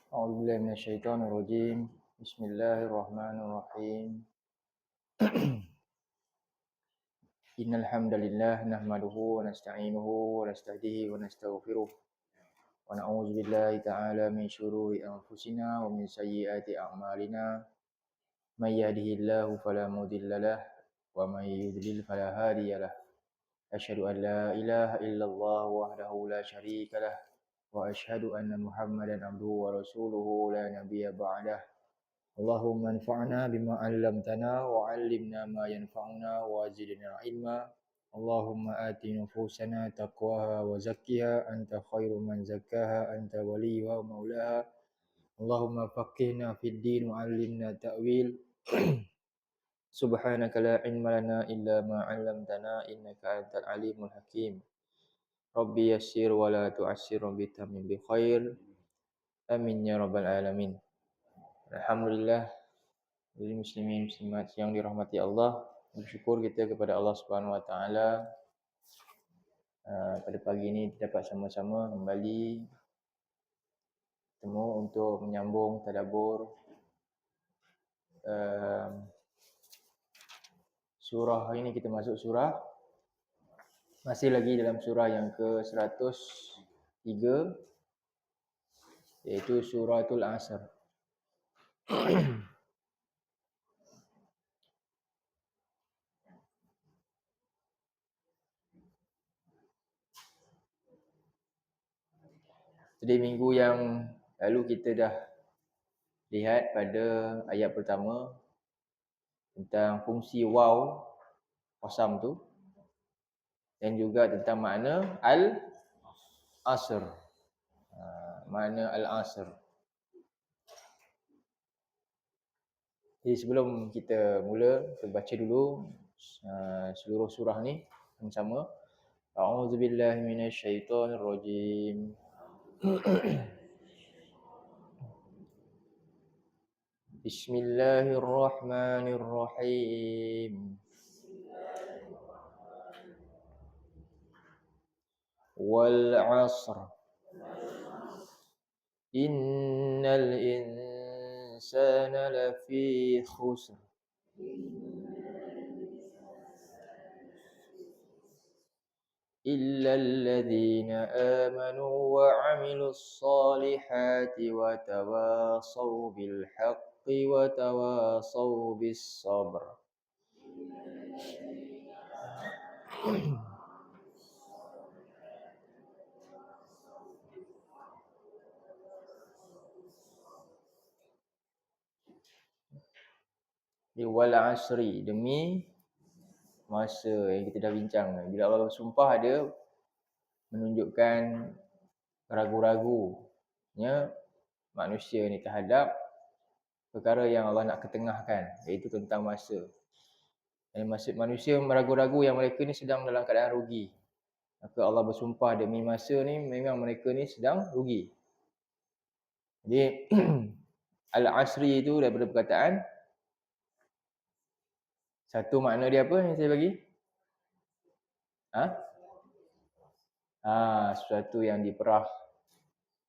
أعوذ بالله من الشيطان الرجيم. بسم الله الرحمن الرحيم. إن الحمد لله نحمده ونستعينه ونستهديه ونستغفره ونعوذ بالله تعالى من شرور أنفسنا ومن سيئات أعمالنا. من يهده الله فلا مضل له ومن يضلل فلا هادي له. أشهد أن لا إله إلا الله وحده لا شريك له وأشهد أن محمدا عبده ورسوله لا نبي بعده. اللهم انفعنا بما علمتنا وعلمنا ما ينفعنا وزدنا علما. اللهم آت نفوسنا تقواها وزكها أنت خير من زكاها أنت وليها ومولاها. اللهم فقهنا في الدين وعلمنا التأويل. سبحانك لا علم لنا إلا ما علمتنا إنك أنت العليم الحكيم. ربي يسر ولا تعسر بتمم بخير. آمين يا رب العالمين. Alhamdulillah. Jadi muslimin muslimat yang dirahmati Allah, bersyukur kita kepada Allah Subhanahu Wa Taala pada pagi ini dapat sama-sama kembali bertemu untuk menyambung tadabbur surah. Ini kita masuk surah, masih lagi dalam surah yang ke-103, iaitu suratul Asr. Jadi minggu yang lalu kita dah lihat pada ayat pertama tentang fungsi waw, qasam tu, dan juga tentang makna al-asr. Makna al-asr. Jadi sebelum kita mula, kita baca dulu seluruh surah ni sama-sama. A'udzubillahi minasyaitonirrajim. Bismillahirrahmanirrahim. Wal 'asr. Innal insana lafi khusr. إلا الذين آمنوا وعملوا الصالحات وتواصوا بالحق وتواصوا بالصبر. Wal asri, demi masa yang kita dah bincang. Bila Allah bersumpah, ada menunjukkan ragu-ragunya manusia ni terhadap perkara yang Allah nak ketengahkan, iaitu tentang masa. Dan manusia meragu-ragu yang mereka ni sedang dalam keadaan rugi. Maka Allah bersumpah demi masa ni memang mereka ni sedang rugi. Jadi al-asri itu daripada perkataan, satu makna dia apa yang saya bagi? Sesuatu yang diperah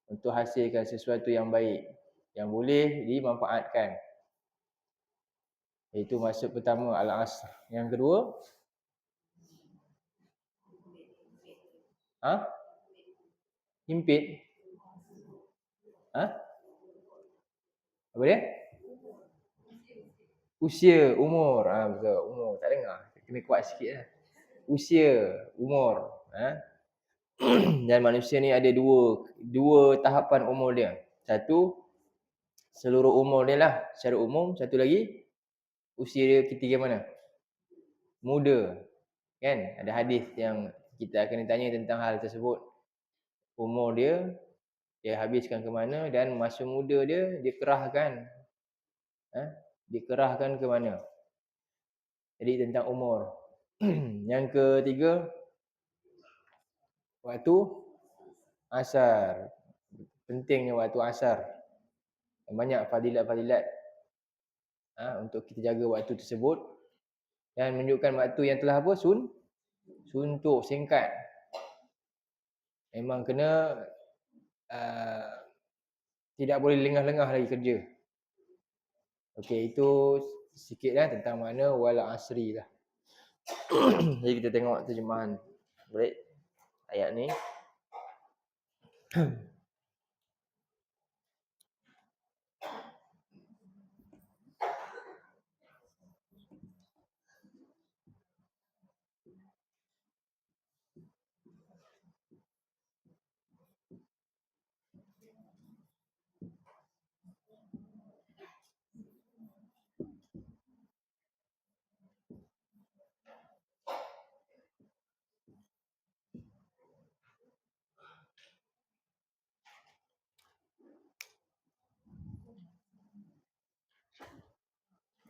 untuk hasilkan sesuatu yang baik, yang boleh dimanfaatkan. Itu maksud pertama al-asr. Yang kedua, himpit. Apa dia? Usia, umur. Betul, umur. Tak dengar. Kena kuat sikit lah. Usia, umur. Dan manusia ni ada dua tahapan umur dia. Satu, seluruh umur dia lah secara umum. Satu lagi, usia dia ketika mana? Muda. Kan? Ada hadis yang kita akan ditanya tentang hal tersebut. Umur dia habiskan ke mana, dan masa muda dia dikerahkan. Dikerahkan ke mana. Jadi tentang umur. Yang ketiga, waktu asar. Pentingnya waktu asar. Banyak fadilat-fadilat untuk kita jaga waktu tersebut. Dan menunjukkan waktu yang telah apa? Suntuk, singkat. Memang kena Tidak boleh lengah-lengah lagi kerja. Okey, itu sikitlah tentang makna wal asri lah. Jadi kita tengok terjemahan balik ayat ni.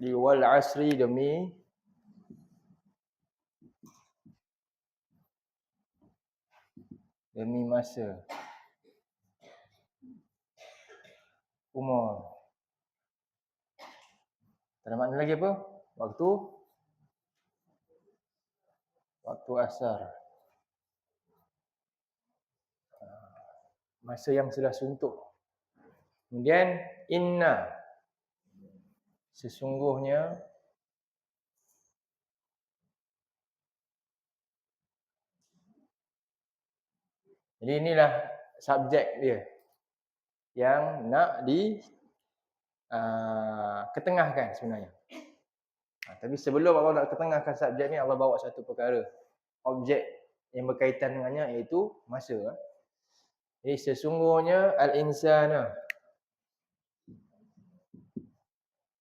Di wal asri demi masa. Umur. Tak ada makna lagi apa? Waktu asar. Masa yang sudah suntuk. Kemudian inna. Sesungguhnya. Jadi inilah subjek dia yang nak ketengahkan sebenarnya. Tapi sebelum Allah nak ketengahkan subjek ni, Allah bawa satu perkara. Objek yang berkaitan dengannya iaitu masa. Jadi sesungguhnya al-insana,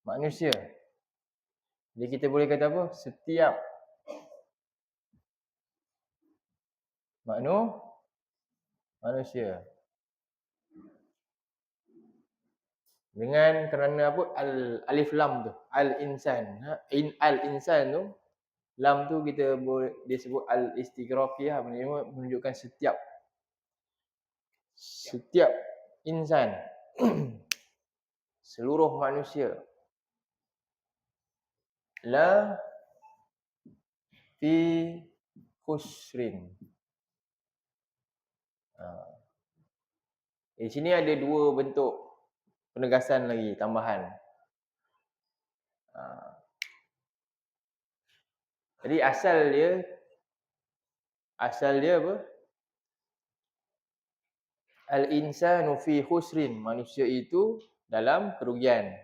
manusia. Jadi kita boleh kata apa? Setiap manusia. Dengan kerana apa? Alif lam tu. Al-insan. Al-insan tu, lam tu kita boleh disebut al-istighraqiyah, menunjukkan setiap insan. Seluruh manusia. La fi khusrin. Di sini ada dua bentuk penegasan lagi, tambahan. Jadi asal dia apa? Al-insanu fi khusrin, manusia itu dalam kerugian.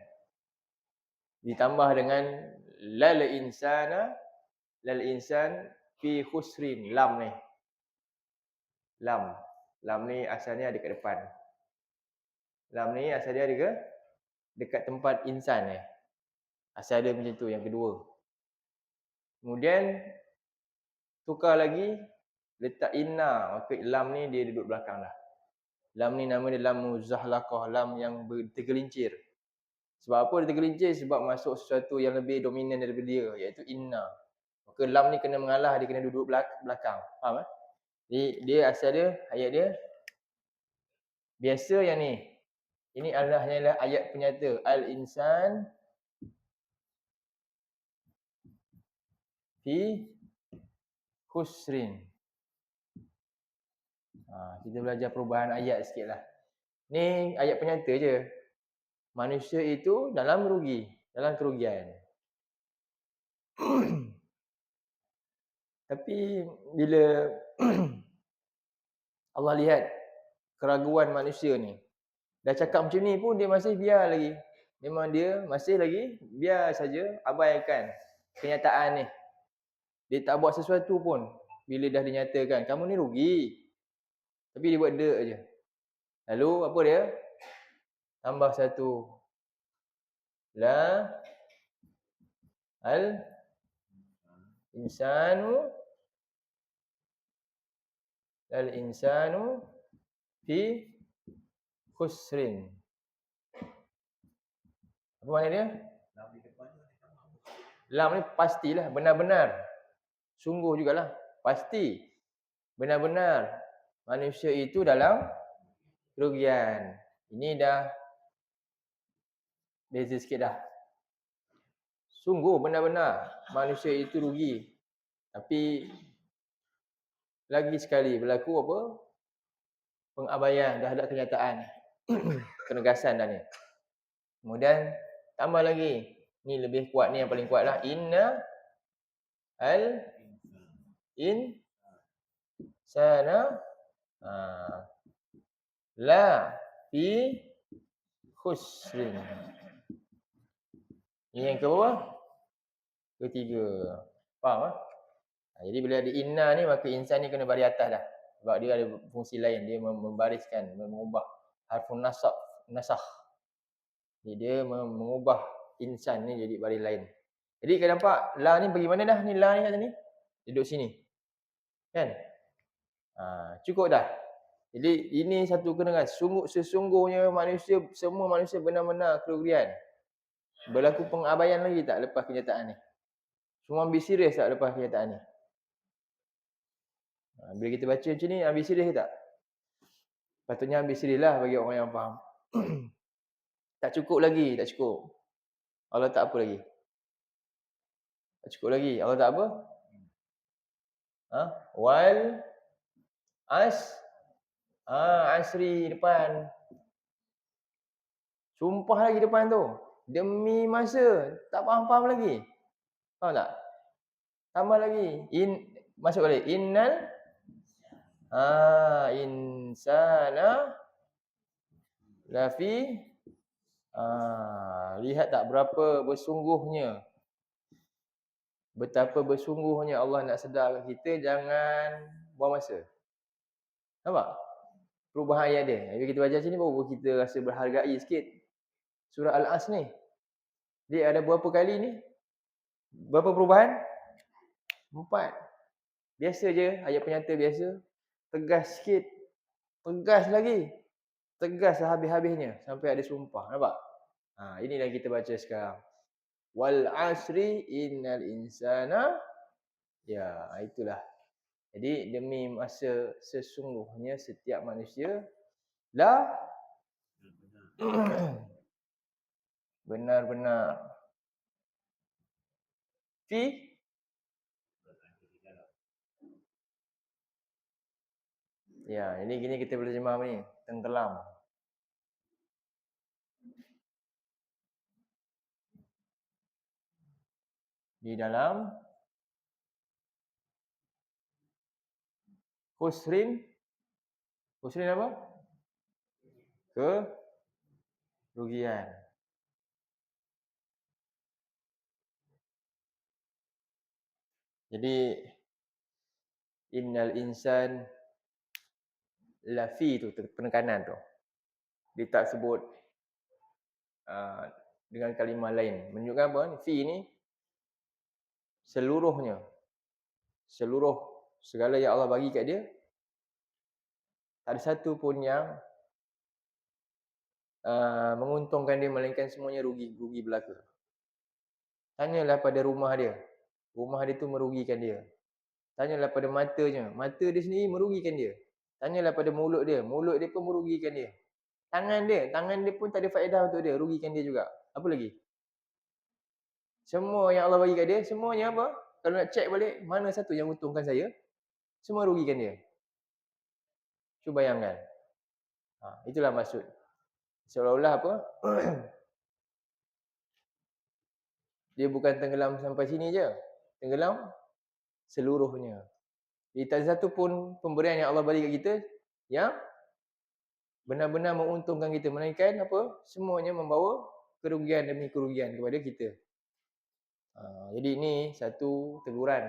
Ditambah dengan lal insan fi khusrin, lam ni. Lam ni asalnya ada kat depan. Lam ni asal dia ada dekat tempat insan ni. Asal dia macam tu yang kedua. Kemudian tukar lagi, letak inna, maka lam ni dia duduk belakang dah. Lam ni nama dia lam muzahlaqah, lam yang tergelincir. Sebab apa dia tergelincir? Sebab masuk sesuatu yang lebih dominan daripada dia, iaitu inna. Maka lam ni kena mengalah, dia kena duduk belakang. Faham tak? Jadi dia asal dia, ayat dia biasa yang ni. Ini hanyalah ayat penyata. Al-insan fi khusrin. Kita belajar perubahan ayat sikit lah. Ni ayat penyata je. Manusia itu dalam kerugian. Tapi bila Allah lihat keraguan manusia ni, dah cakap macam ni pun dia masih biar lagi. Memang dia masih lagi biar saja abaikan kenyataan ni. Dia tak buat sesuatu pun bila dah dinyatakan kamu ni rugi. Tapi dia buat dek je. Lalu apa dia? Tambah satu. La al insanu fi khusrin. Apa makna dia? Lam ni pastilah, benar-benar. Sungguh jugalah, pasti. Benar-benar manusia itu dalam kerugian. Ini dah beza sikit dah. Sungguh benar-benar manusia itu rugi. Tapi lagi sekali berlaku apa? Pengabaian terhadap kenyataan. Kenegasan dah ni. Kemudian tambah lagi. Ni lebih kuat, ni yang paling kuat lah. Inna al insana la fi khusrin. Ini yang keberapa? Ketiga. Faham tak? Jadi bila ada inna ni, maka insan ni kena baris atas dah. Sebab dia ada fungsi lain. Dia membariskan, mengubah harfun nasakh. Jadi dia mengubah insan ni jadi baris lain. Jadi kau nampak la ni pergi mana dah? Ni la ni kat sini. Duduk sini. Kan? Cukup dah. Jadi ini satu kedengaran. Sesungguhnya manusia, semua manusia benar-benar kerugian. Berlaku pengabaian lagi tak lepas kenyataan ni? Semua ambil serius tak lepas kenyataan ni? Bila kita baca macam ni, ambil serius ke tak? Patutnya ambil serius lah bagi orang yang faham. Tak cukup lagi, tak cukup. Allah tak apa lagi. Tak cukup lagi. Allah tak apa? Wal asri depan. Sumpah lagi depan tu. Demi masa. Tak faham-faham lagi. Faham tak? Tambah lagi. Masuk balik. Innal insana lafi lihat tak berapa bersungguhnya. Betapa bersungguhnya Allah nak sedarkan kita, jangan buang masa. Nampak? Perubahan ayat dia. Bila kita baca sini baru kita rasa berhargai sikit. Surah Al-As ni. Dia ada berapa kali ni? Berapa perubahan? 4. Biasa je, ayat penyata biasa. Tegas sikit. Tegas lagi. Tegas habis-habisnya sampai ada sumpah. Nampak? Inilah kita baca sekarang. Wal asri innal insana. Ya, itulah. Jadi demi masa sesungguhnya setiap manusia lah benar-benar ya, ini gini kita boleh terjemah apa ni? Tenggelam. Di dalam khusrin apa? Kerugian. Jadi innal insan lafi tu penekanan tu. Dia tak sebut dengan kalimah lain. Menunjukkan apa? Fi ni seluruhnya. Seluruh segala yang Allah bagi kat dia, tak ada satu pun yang menguntungkan dia, melainkan semuanya rugi belaka. Tanyalah pada rumah dia. Rumah dia tu merugikan dia. Tanyalah pada matanya. Mata dia sendiri merugikan dia. Tanyalah pada mulut dia. Mulut dia pun merugikan dia. Tangan dia pun tak ada faedah untuk dia. Rugikan dia juga. Apa lagi? Semua yang Allah bagi kat dia, semuanya apa? Kalau nak check balik, mana satu yang untungkan saya? Semua rugikan dia. Cuba bayangkan. Itulah maksud. Seolah-olah apa? Dia bukan tenggelam sampai sini je. Tenggelam seluruhnya. Jadi tak ada satu pun pemberian yang Allah bagi kat kita yang benar-benar menguntungkan kita. Melainkan apa? Semuanya membawa kerugian demi kerugian kepada kita. Jadi ini satu teguran,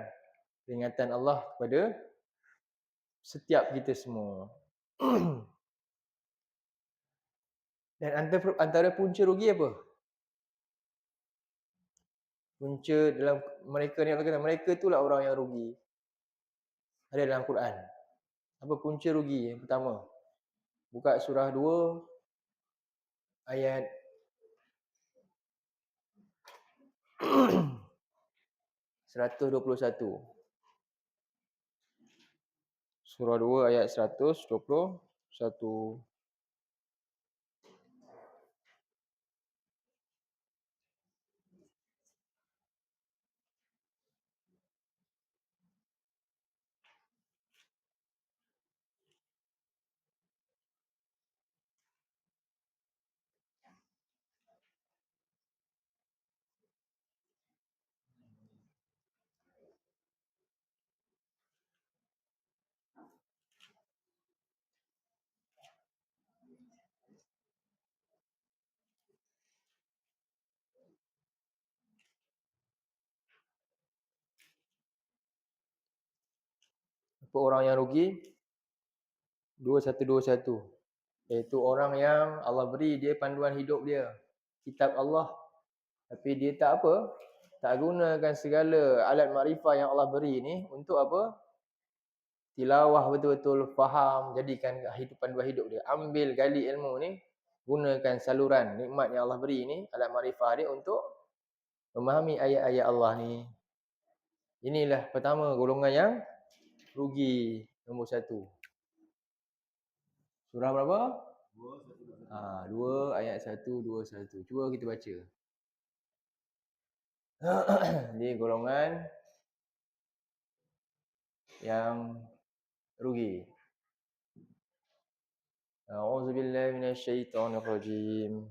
peringatan Allah kepada setiap kita semua. Dan antara punca rugi apa? Punca dalam mereka ni, Allah kata mereka itulah orang yang rugi. Ada dalam Quran. Apa punca rugi yang pertama? Buka surah 2 ayat 121. Surah 2 ayat 121. Siapa orang yang rugi? 2121. Iaitu orang yang Allah beri dia panduan hidup dia, kitab Allah, tapi dia tak apa? Tak gunakan segala alat makrifah yang Allah beri ni untuk apa? Tilawah betul-betul, faham, jadikan panduan hidup dia. Ambil gali ilmu ni, gunakan saluran nikmat yang Allah beri ni, alat makrifah dia untuk memahami ayat-ayat Allah ni. Inilah pertama golongan yang rugi, nombor 1. Surah berapa? 2 ayat 121. Cuba kita baca. Ni golongan yang rugi. A'udzubillahi minasyaitonirrajim.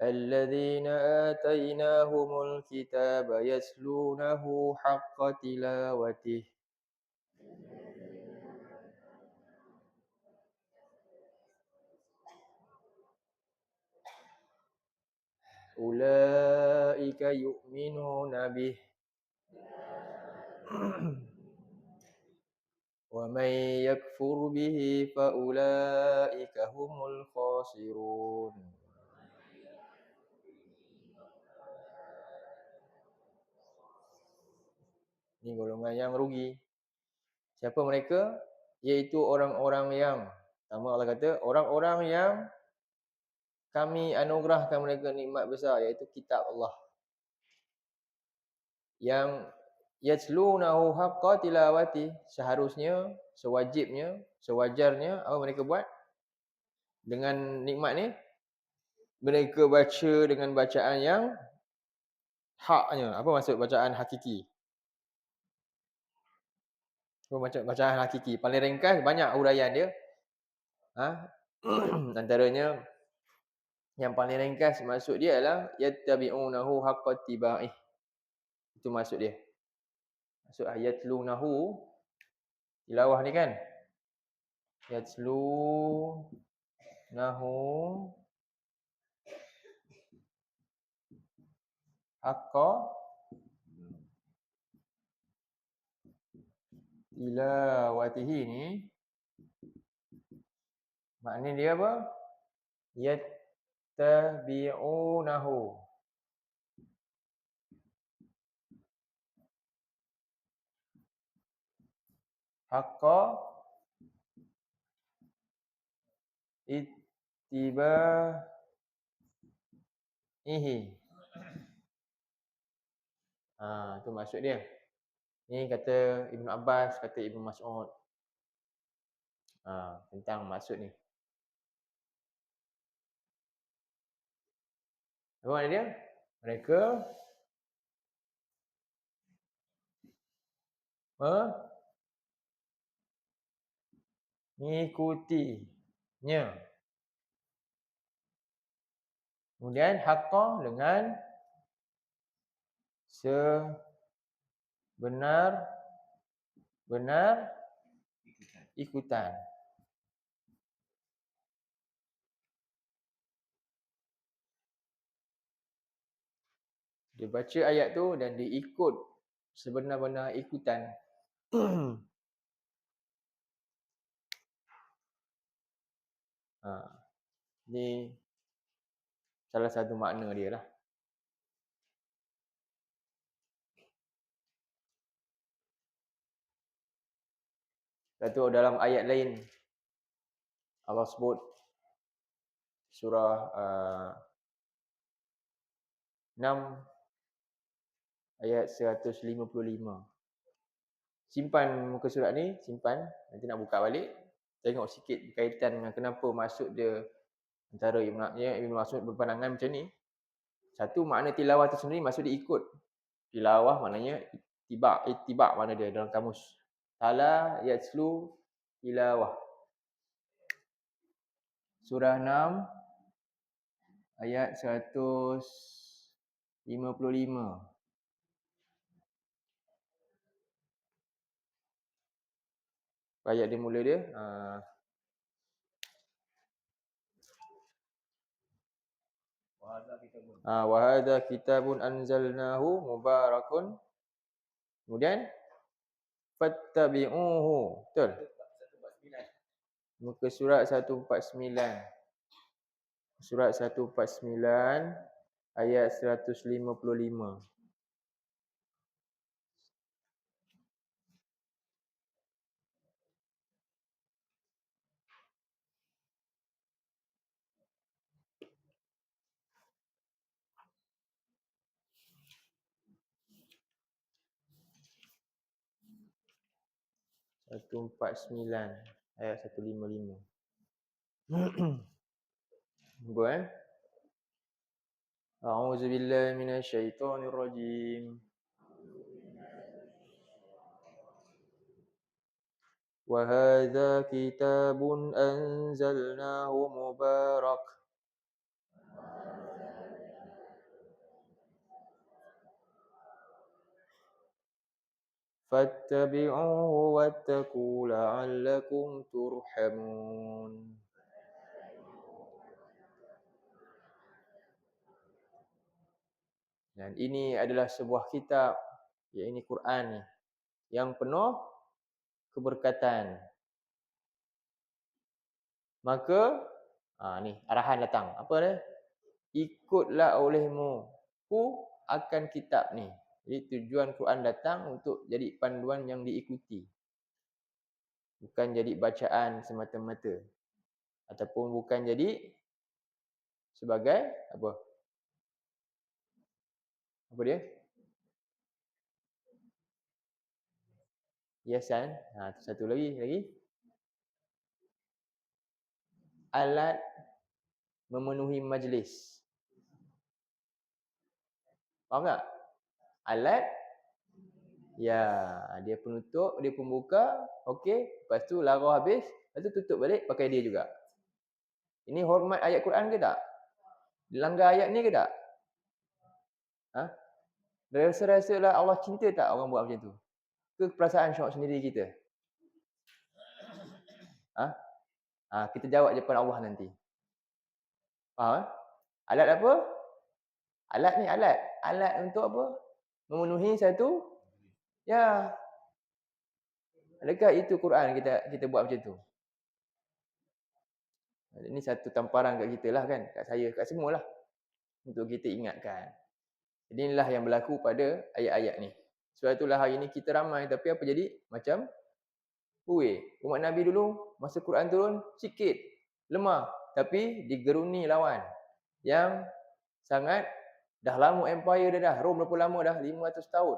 الذين آتيناهم الكتاب يتلونه حق تلاوته أولئك يؤمنون به ومن يكفر به فأولئك هم الخاسرون. Ini golongan yang rugi. Siapa mereka? Iaitu orang-orang yang, sama Allah kata, orang-orang yang kami anugerahkan mereka nikmat besar, iaitu kitab Allah. Yang yatlunahu haqqa tilawati, seharusnya, sewajibnya, sewajarnya apa mereka buat dengan nikmat ni? Mereka baca dengan bacaan yang haknya. Apa maksud bacaan hakiki? Bacaan hakiki. Paling ringkas, banyak huraian dia. Antaranya yang paling ringkas maksud dia adalah yattabi'unahu haqqa tiba'ih. Itu maksud dia. Maksud yatlunahu, tilawah ni kan? Yatlunahu haqqa tilawatihi ni maknanya dia apa? Yattabi'unahu haqqa ittiba'ihi. Itu maksud dia. Ni kata Ibn Abbas, kata Ibn Mas'ud. Tentang maksud ni. Apa makna dia? Mereka mengikutinya. Kemudian haqqa dengan sebenar-benar ikutan. Dia baca ayat tu dan dia ikut sebenar-benar ikutan. Ni salah satu makna dia lah. Satu dalam ayat lain Allah sebut surah 6 ayat 155. Simpan muka surat ni, simpan. Nanti nak buka balik, tengok sikit berkaitan dengan kenapa maksud dia antara Ibn Mas'ud berpandangan macam ni. Satu, makna tilawah tu sendiri maksud dia ikut. Tilawah maknanya ittiba' makna dia dalam kamus. Tala yatslu tilawah. Surah 6 ayat 155. Ayat dia mula dia Wa hadza kitabun anzalnahu mubarakun. Kemudian fattabi'uhu. Betul? Muka surat 149. Surat 149 ayat 155. Satu empat sembilan ayat 155. Buat A'udzu billahi minasyaitonir rajim. Wa hadza kitabun anzalnahu mubarak. Fattabi'uhu wattaqu la'allakum turhamun. Dan ini adalah sebuah kitab, iaitu Quran ni, yang penuh keberkatan. Maka ni arahan datang. Apa dia? Ikutlah olehmu ku akan kitab ni. Jadi tujuan Quran datang untuk jadi panduan yang diikuti. Bukan jadi bacaan semata-mata. Ataupun bukan jadi sebagai apa? Apa dia? Hiasan. Satu lagi. Alat memenuhi majlis. Faham tak? Alat, ya, dia penutup, dia pembuka, okey, lepas tu larah habis, lepas tu tutup balik pakai dia juga. Ini hormat ayat Quran ke tak? Dilanggar ayat ni ke tak? Rasa-rasalah Allah cinta tak orang buat macam tu? Ke perasaan syok sendiri kita? Kita jawab depan Allah nanti. Faham? Alat apa? Alat ni alat. Alat untuk apa? Memenuhi satu. Ya. Adakah itu Quran kita buat macam tu? Ini satu tamparan kat kita lah kan. Kat saya, kat semua lah. Untuk kita ingatkan. Jadi inilah yang berlaku pada ayat-ayat ni. Sebab itulah hari ni kita ramai. Tapi apa jadi? Macam umat Nabi dulu, masa Quran turun, sikit. Lemah. Tapi digeruni lawan. Yang sangat, dah lama empire dah. Rom berapa lama dah? 500 tahun.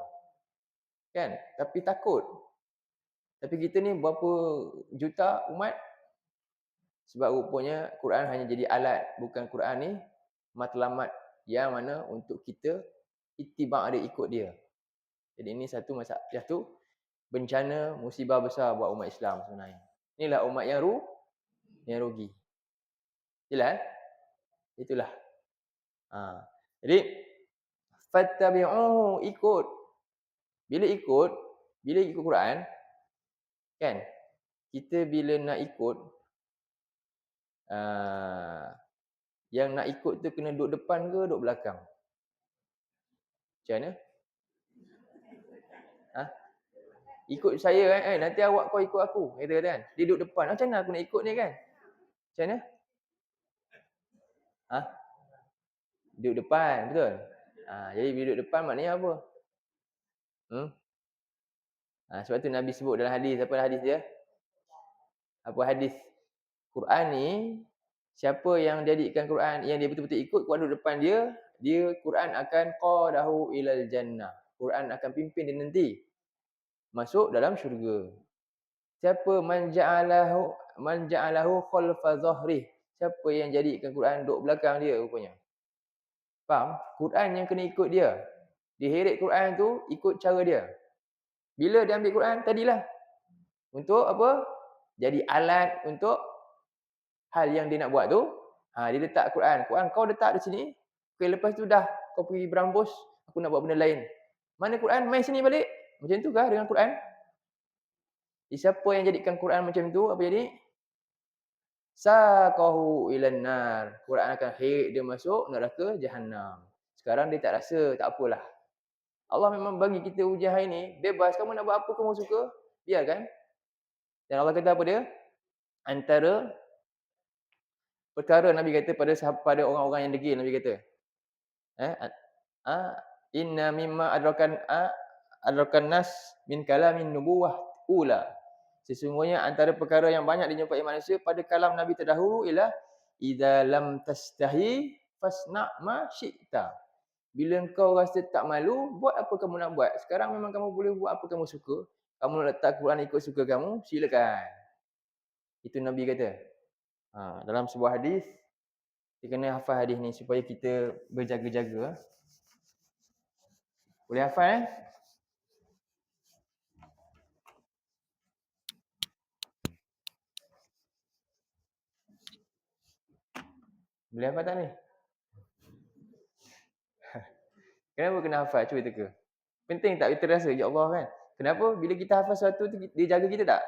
Kan? Tapi takut. Tapi kita ni berapa juta umat? Sebab rupanya Quran hanya jadi alat. Bukan Quran ni matlamat yang mana untuk kita ittiba' dia, ikut dia. Jadi ini satu masalah. Satu bencana musibah besar buat umat Islam sebenarnya. Inilah umat yang rugi. Jelas? Itulah. Jadi fattabi'uhu, ikut. Bila ikut Quran, kan? Kita bila nak ikut, yang nak ikut tu kena duduk depan ke duduk belakang? Macam mana? Ikut saya kan, nanti awak kau ikut aku, kata kan. Dia duduk depan. Macam mana aku nak ikut ni kan? Macam mana? Duduk depan, betul? Jadi bila duduk depan maknanya apa? Sebab tu Nabi sebut dalam hadis, apa hadis dia? Apa hadis? Quran ni, siapa yang jadikan Quran, yang dia betul-betul ikut Quran duduk depan dia, Quran akan qadahu ilal jannah. Quran akan pimpin dia nanti masuk dalam syurga. Siapa man ja'alahu khalfa zahri, siapa yang jadikan Quran duduk belakang dia rupanya. Faham? Quran yang kena ikut dia. Diheret Quran tu ikut cara dia. Bila dia ambil Quran tadilah untuk apa? Jadi alat untuk hal yang dia nak buat tu. Dia letak Quran kau letak di sini. Okay, lepas tu dah kau pergi berambus, aku nak buat benda lain. Mana Quran? Main sini balik. Macam tu kah dengan Quran? Siapa yang jadikan Quran macam tu, apa jadi? saqahu ilan nar. Quran akan heret dia masuk neraka Jahannam. Sekarang dia tak rasa, tak apalah. Allah memang bagi kita ujian hari ni, bebas kamu nak buat apa kamu suka, biarkan. Dan Allah kata apa dia? Antara perkara Nabi kata pada orang-orang yang degil, Nabi kata, inna mimma adrakan nas min kalamin nubuwah ula. Sesungguhnya antara perkara yang banyak dijumpai manusia pada kalam Nabi terdahulu ialah idza lam tastahi fasna ma syi'ta. Bila engkau rasa tak malu, buat apa kamu nak buat. Sekarang memang kamu boleh buat apa kamu suka. Kamu nak letak Quran ikut suka kamu, silakan. Itu Nabi kata. Dalam sebuah hadis, kita kena hafal hadis ni supaya kita berjaga-jaga. Boleh hafal Boleh hafal tak ni? Kenapa kena hafal? Cuba teka. Penting tak kita rasa? Ya Allah kan? Kenapa? Bila kita hafal sesuatu tu, dia jaga kita tak?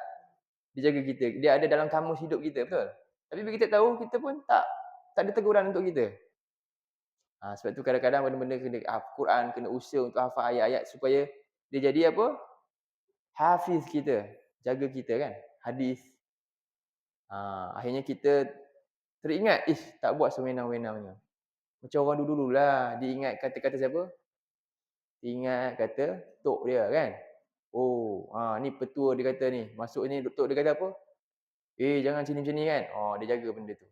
Dia jaga kita. Dia ada dalam kamus hidup kita, betul? Tapi bila kita tahu, kita pun tak ada teguran untuk kita. Sebab tu kadang-kadang benda-benda kena Quran, kena usaha untuk hafal ayat-ayat supaya dia jadi apa? Hafiz kita. Jaga kita kan? Hadis. Akhirnya kita teringat, tak buat sewenang-wenangnya. Macam orang dulu-dulu lah, diingat kata-kata siapa? Ingat kata tok dia kan. Ni petua dia kata ni. Masuk ni tok dia kata apa? Jangan sini macam ni kan. Dia jaga benda tu.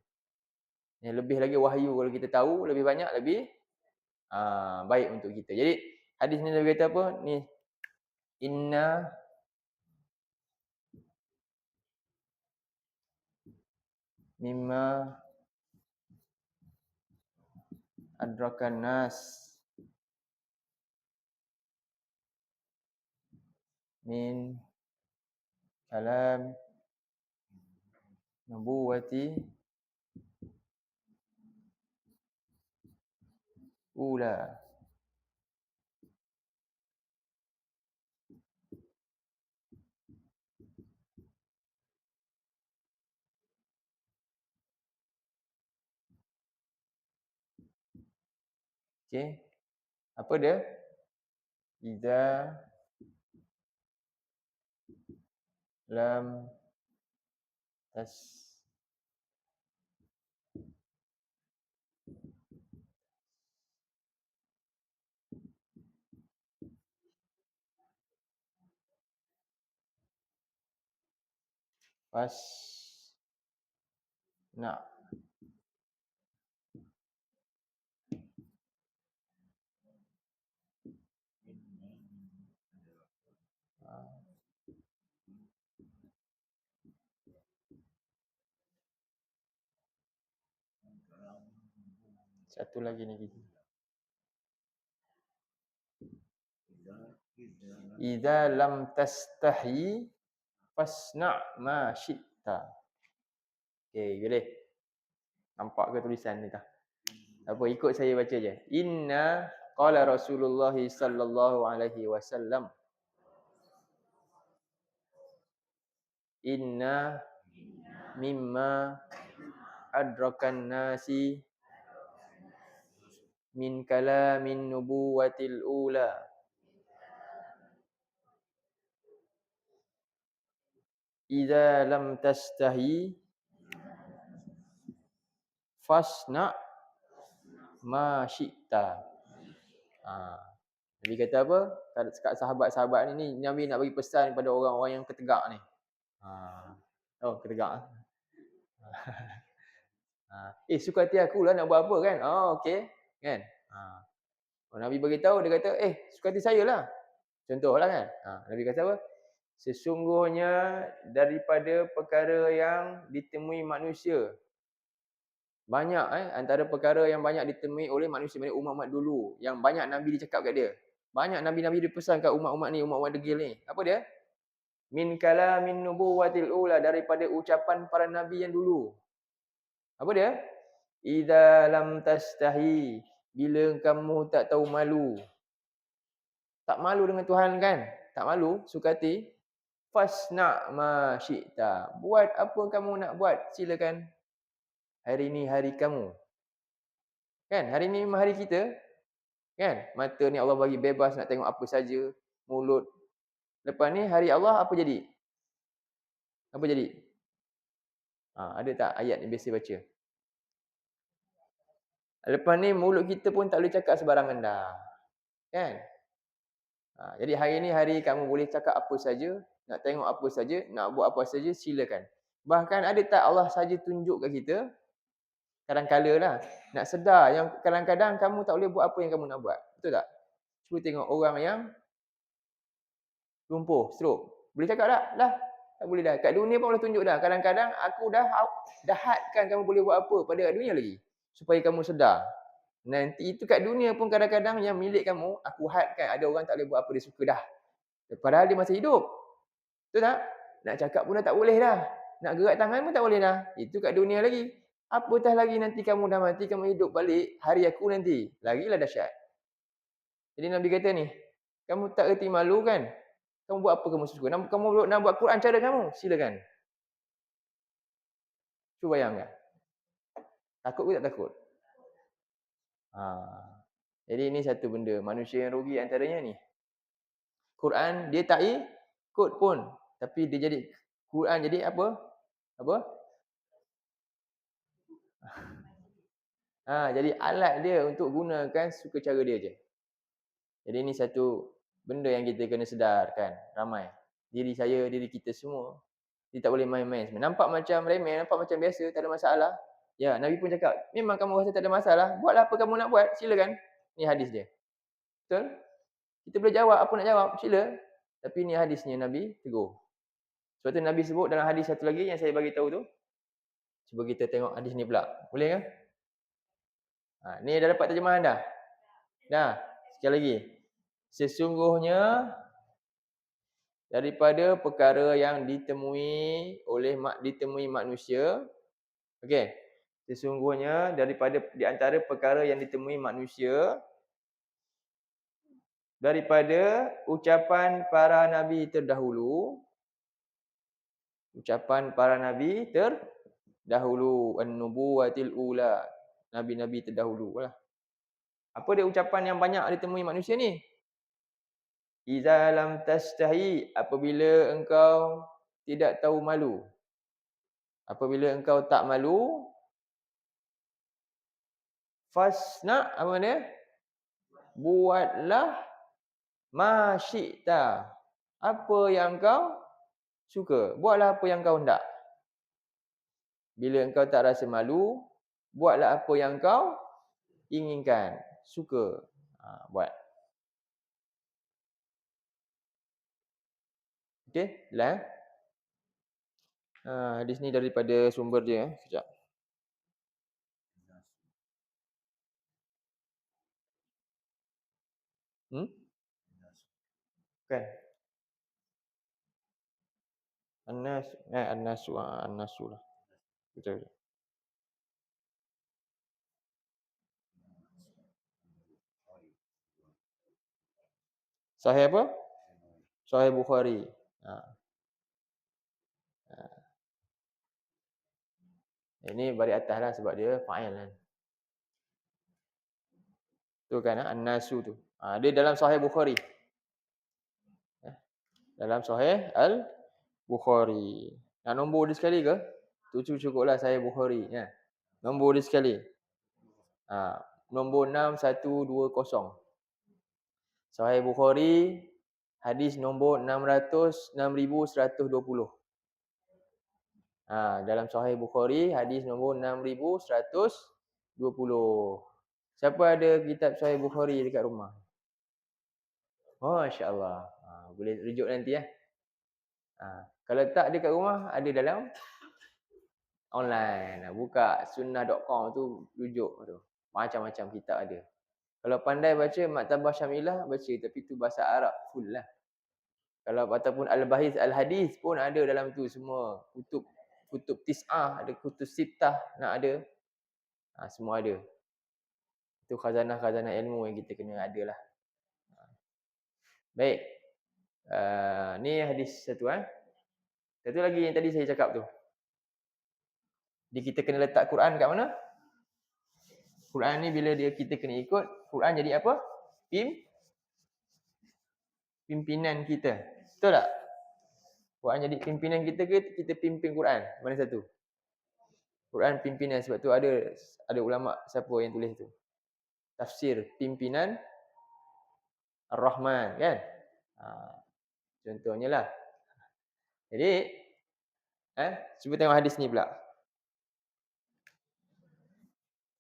Yang lebih lagi wahyu kalau kita tahu lebih banyak, lebih baik untuk kita. Jadi hadis ni dia kata apa? Ni inna mimma adrakan nas min kalam nubuwati ula. Okey. Apa dia? Idza lam nak satu lagi ni gitu. Idza lam tastahi fasna ma syi'ta. Okey, boleh. Nampak ke tulisan ni tak? Apa, ikut saya baca je. Inna qala Rasulullah sallallahu alaihi wasallam. Inna mimma adrakan nasi min kalamin nubuwatil ula. Idza lam tastahi fasna ma syi'ta. Nabi kata apa? Kat sahabat-sahabat ni Nabi nak bagi pesan kepada orang-orang yang ketegak ni. Ketegak. Suka hati aku lah nak buat apa kan? Okey. Kan? Nabi beritahu, dia kata, suka hati saya lah. Contohlah kan? Nabi kata apa? Sesungguhnya daripada perkara yang ditemui manusia. Banyak antara perkara yang banyak ditemui oleh manusia, umat-umat dulu. Yang banyak Nabi dicakap kat dia. Banyak Nabi-Nabi dipesan kat umat-umat ni, umat-umat degil ni. Apa dia? Min kalamin nubuwatil ula. Daripada ucapan para Nabi yang dulu. Apa dia? Idza lam tastahi. Bila kamu tak tahu malu. Tak malu dengan Tuhan kan? Tak malu, suka hati. Fasna ma syi'ta. Buat apa kamu nak buat, silakan. hari ni hari kamu. Kan? Hari ni memang hari kita. Kan? Mata ni Allah bagi bebas nak tengok apa saja. Mulut. Lepas ni hari Allah apa jadi? Apa jadi? Ada tak ayat yang biasa baca? Lepas ni mulut kita pun tak boleh cakap sebarangan dah. Kan? Jadi hari ni hari kamu boleh cakap apa saja, nak tengok apa saja, nak buat apa saja, silakan. Bahkan ada tak Allah saja tunjuk kat kita, kadang-kala lah, nak sedar yang kadang-kadang kamu tak boleh buat apa yang kamu nak buat. Betul tak? Cuba tengok orang yang lumpuh, stroke. Boleh cakap tak? Lah, tak boleh dah. Kat dunia pun boleh tunjuk dah. Kadang-kadang aku dah hadkan kamu boleh buat apa pada dunia lagi. Supaya kamu sedar. Nanti itu kat dunia pun kadang-kadang yang milik kamu, aku hadkan ada orang tak boleh buat apa dia suka dah. Padahal dia masih hidup. Betul tak? Nak cakap pun dah tak boleh dah. Nak gerak tangan pun tak boleh dah. Itu kat dunia lagi. Apatah lagi nanti kamu dah mati, kamu hidup balik, hari aku nanti. Lagilah dahsyat. Jadi Nabi kata ni, kamu tak reti malu kan? Kamu buat apa kamu suka? Kamu nak buat Quran cara kamu? Silakan. Cuba bayangkan. Takut ke tak takut? Jadi ini satu benda. Manusia yang rugi antaranya ni. Quran dia tak ikut pun. Tapi dia jadi Quran jadi apa? Apa? Jadi alat dia untuk gunakan suka cara dia je. Jadi ini satu benda yang kita kena sedarkan. Ramai. Diri saya, diri kita semua. Dia tak boleh main-main. Nampak macam remeh, nampak macam biasa, tak ada masalah. Ya, Nabi pun cakap, memang kamu rasa tak ada masalah, buatlah apa kamu nak buat, silakan. Ni hadis dia. Betul? Kita boleh jawab apa nak jawab, sila. Tapi ni hadisnya Nabi tegur. Sebab tu Nabi sebut dalam hadis satu lagi yang saya bagi tahu tu. Cuba kita tengok hadis ni pula. Boleh kan? Ni dah dapat terjemahan dah? Dah. Sekali lagi. Sesungguhnya daripada perkara yang ditemui manusia. Okey. Sesungguhnya daripada di antara perkara yang ditemui manusia daripada ucapan para nabi terdahulu. Ucapan para nabi terdahulu, an-nubuwatil ula. Nabi-nabi terdahulu lah. Apa dia ucapan yang banyak ditemui manusia ni? Iza lam tastahi, apabila engkau tidak tahu malu. Apabila engkau tak malu, fasna, apa dia? Buatlah ma syi'ta. Apa yang kau suka. Buatlah apa yang kau hendak. Bila engkau tak rasa malu, buatlah apa yang kau inginkan. Suka. Buat. Okey, jelas. Hadis ni daripada sumber dia. Sekejap. Kan? An-nasu lah. Betul. Sahih apa? Sahih Bukhari. Ini bari atas lah sebab dia fa'il kan. Tu kan an-nasu tu. Dia dalam Sahih Bukhari. Dalam Sahih Al-Bukhari. Nak nombor dia sekali ke? Tu cukuplah Sahih Bukhari ya. Nombor dia sekali. Nombor 6120. Sahih Bukhari hadis nombor 6120. Dalam Sahih Bukhari hadis nombor 6120. Siapa ada kitab Sahih Bukhari dekat rumah? Masya-Allah. Boleh rujuk nanti ya. Kalau tak dekat rumah ada dalam online. Buka sunnah.com tu rujuk tu. Macam-macam kitab ada. Kalau pandai baca Maktabah Syamilah baca, tapi tu bahasa Arab full lah. Kalau ataupun Al-Bahis Al-Hadis pun ada dalam tu semua. Kutub Tis'ah, ada kutub Sittah nak ada. Semua ada. Itu khazanah-khazanah ilmu yang kita kena ada lah. Baik. Ni hadis satu. Satu lagi yang tadi saya cakap tu. Jadi kita kena letak Quran kat mana? Quran ni bila kita kena ikut, Quran jadi apa? Pimpinan kita. Betul tak? Quran jadi pimpinan kita ke kita pimpin Quran? Mana satu? Quran pimpinan, sebab tu ada ulama siapa yang tulis tu? Tafsir pimpinan Ar-Rahman, kan? Contohnya lah. Jadi cuba tengok hadis ni pula.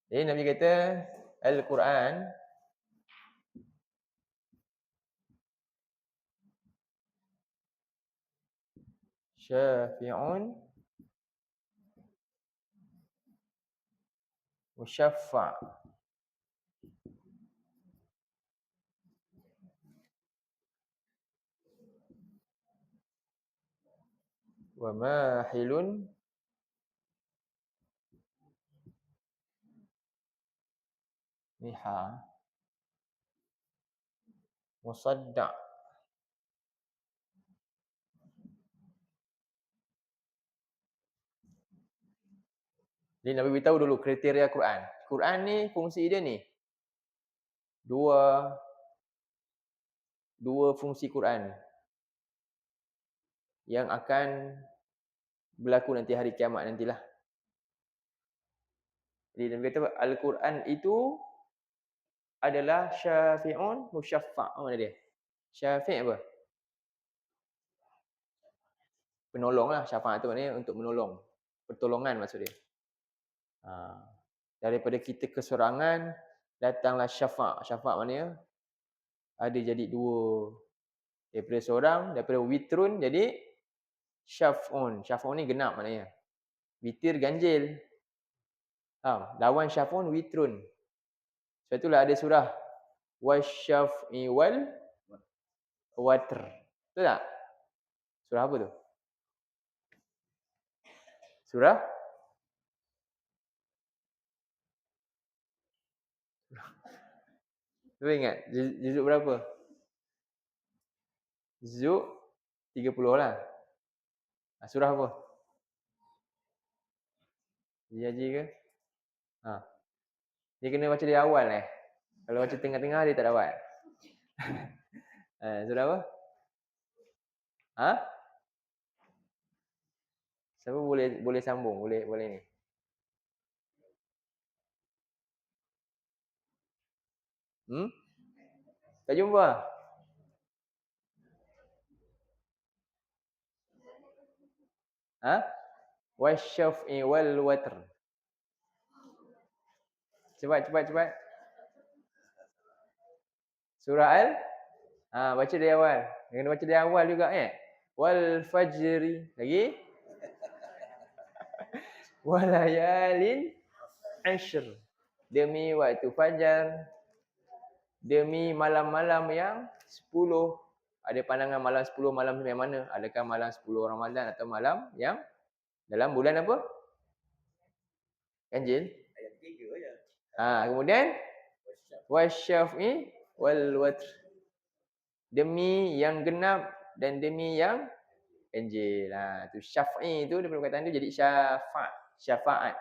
Jadi Nabi kata Al-Quran syafi'un musyaffa' wa mahilun niha musadda'. Jadi Nabi beritahu dulu kriteria Quran. Quran ni fungsi dia ni. Dua fungsi Quran yang akan berlaku nanti hari kiamat nantilah. Jadi Nabi kata Al-Quran itu adalah syafi'un musyaffa'. Mana dia? Syafi' apa? Penolong lah. Syafa' tu maknanya untuk menolong. Pertolongan maksud dia. Daripada kita kesorangan, datanglah syafa'. Syafa' maknanya ada jadi dua. Daripada seorang, daripada witrun jadi syaf'un. Syaf'un ni genap maknanya. Witir ganjil. Lawan syaf'un witrun. Sebab itulah ada surah wasyaf'i wal watr. Betul tak? Surah apa tu? Surah Cuba ingat, juzuk berapa? Juzuk 30 lah. Surah apa? Haji ke? Dia kena baca dari awal Kalau baca tengah-tengah dia tak dapat. Surah apa? Siapa boleh sambung? Boleh ni. Tak jumpa? Wasyaf'i wal watr. Cepat. Surah Al. Baca dari awal. Kena baca dari awal juga Wal fajri. Lagi? Walayalin ashr. Demi waktu fajar. Demi malam-malam yang 10. Ada pandangan malam 10, malam yang mana? Adakah malam 10 Ramadan atau malam yang dalam bulan apa? Ganjil? Ayat 3 je. Kemudian wasyaf'i wal watr. Demi yang genap dan demi yang ganjil. Tu syaf'i tu daripada perkataan tu jadi syafa'at.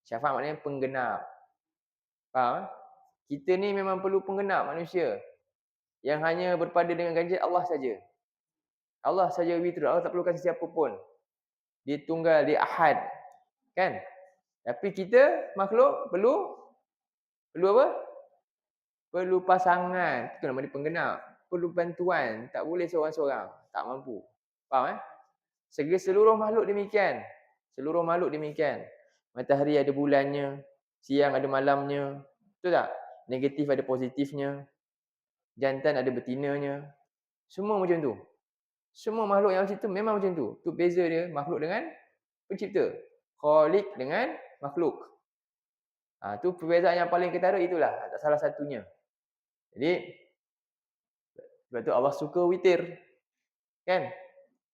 Syafa'at maknanya penggenap. Faham? Kita ni memang perlu penggenap manusia. Yang hanya berpada dengan ganjil Allah saja. Allah saja witr. Allah tak perlukan sesiapa pun. Dia tunggal, dia ahad. Kan? Tapi kita makhluk perlu apa? Perlu pasangan. Itu nama dia penggenap. Perlu bantuan. Tak boleh seorang-seorang. Tak mampu. Faham seluruh makhluk demikian. Seluruh makhluk demikian. Matahari ada bulannya. Siang ada malamnya. Betul tak? Negatif ada positifnya. Jantan ada betinanya. Semua macam tu. Semua makhluk yang macam tu memang macam tu. Tu beza dia makhluk dengan pencipta. Khaliq dengan makhluk. Tu perbezaan yang paling ketara itulah. Salah satunya. Jadi, sebab tu Allah suka witir. Kan?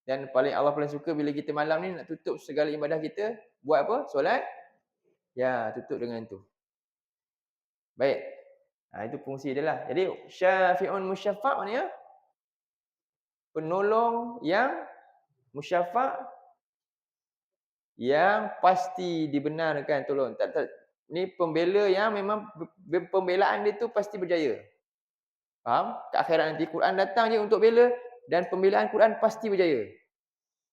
Dan Allah paling suka bila kita malam ni nak tutup segala ibadah kita. Buat apa? Solat? Ya, tutup dengan tu. Baik. Itu fungsi dia lah. Jadi, syafi'un musyaffa' maknanya penolong yang musyaffa' yang pasti dibenarkan tolong. Ni pembela yang memang pembelaan dia tu pasti berjaya. Faham? Kat akhirat nanti Quran datang je untuk bela dan pembelaan Quran pasti berjaya.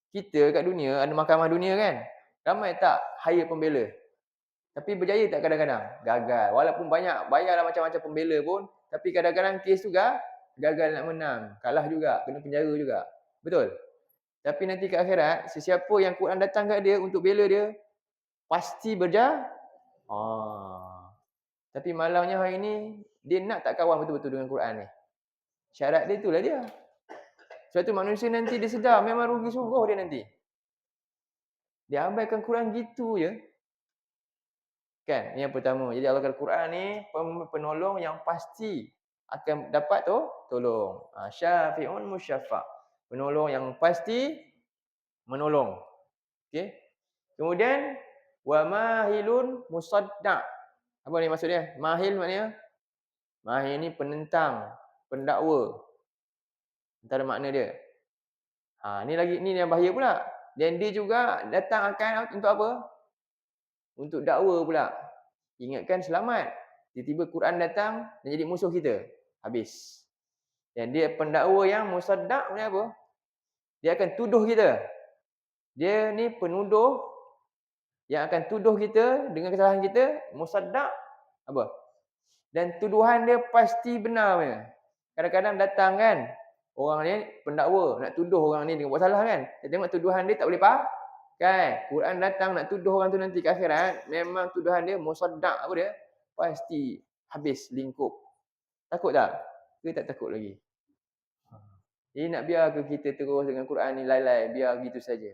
Kita kat dunia ada mahkamah dunia kan. Ramai tak hire pembela. Tapi berjaya tak kadang-kadang? Gagal. Walaupun banyak bayarlah macam-macam pembela pun, tapi kadang-kadang kes juga gagal nak menang. Kalah juga, kena penjara juga. Betul? Tapi nanti kat akhirat, sesiapa yang Quran datang kat dia untuk bela dia, pasti berjaya. Tapi malangnya hari ni, dia nak tak kawan betul-betul dengan Quran ni. Syarat dia itulah dia. Sebab tu manusia nanti dia sedar, memang rugi sungguh dia nanti. Dia abaikan Quran gitu je. Kan? Ini yang pertama. Jadi Allah kata Quran ni penolong yang pasti akan dapat tu tolong. Syafi'un musyafa'. Penolong yang pasti menolong. Okey. Kemudian wa mahilun musadda'. Apa ni maksud dia? Mahil maknanya mahil ni penentang, pendakwa. Antara makna dia. Ni yang bahaya pula. Dan dia juga datang akan untuk apa? Untuk dakwa pula. Ingatkan selamat. Tiba-tiba Quran datang dan jadi musuh kita. Habis. Dan dia pendakwa yang musaddaq ni apa? Dia akan tuduh kita. Dia ni penuduh yang akan tuduh kita dengan kesalahan kita. Musaddaq apa? Dan tuduhan dia pasti benar punya. Kadang-kadang datang kan, orang ni pendakwa nak tuduh orang ni dengan buat salah kan. Dia tengok tuduhan dia tak boleh faham. Kan? Quran datang nak tuduh orang tu nanti ke akhirat, memang tuduhan dia musaddaq apa dia? Pasti habis lingkup. Takut tak? Ke tak takut lagi? Jadi nak biar ke kita terus dengan Quran ni lai-lai, biar gitu saja.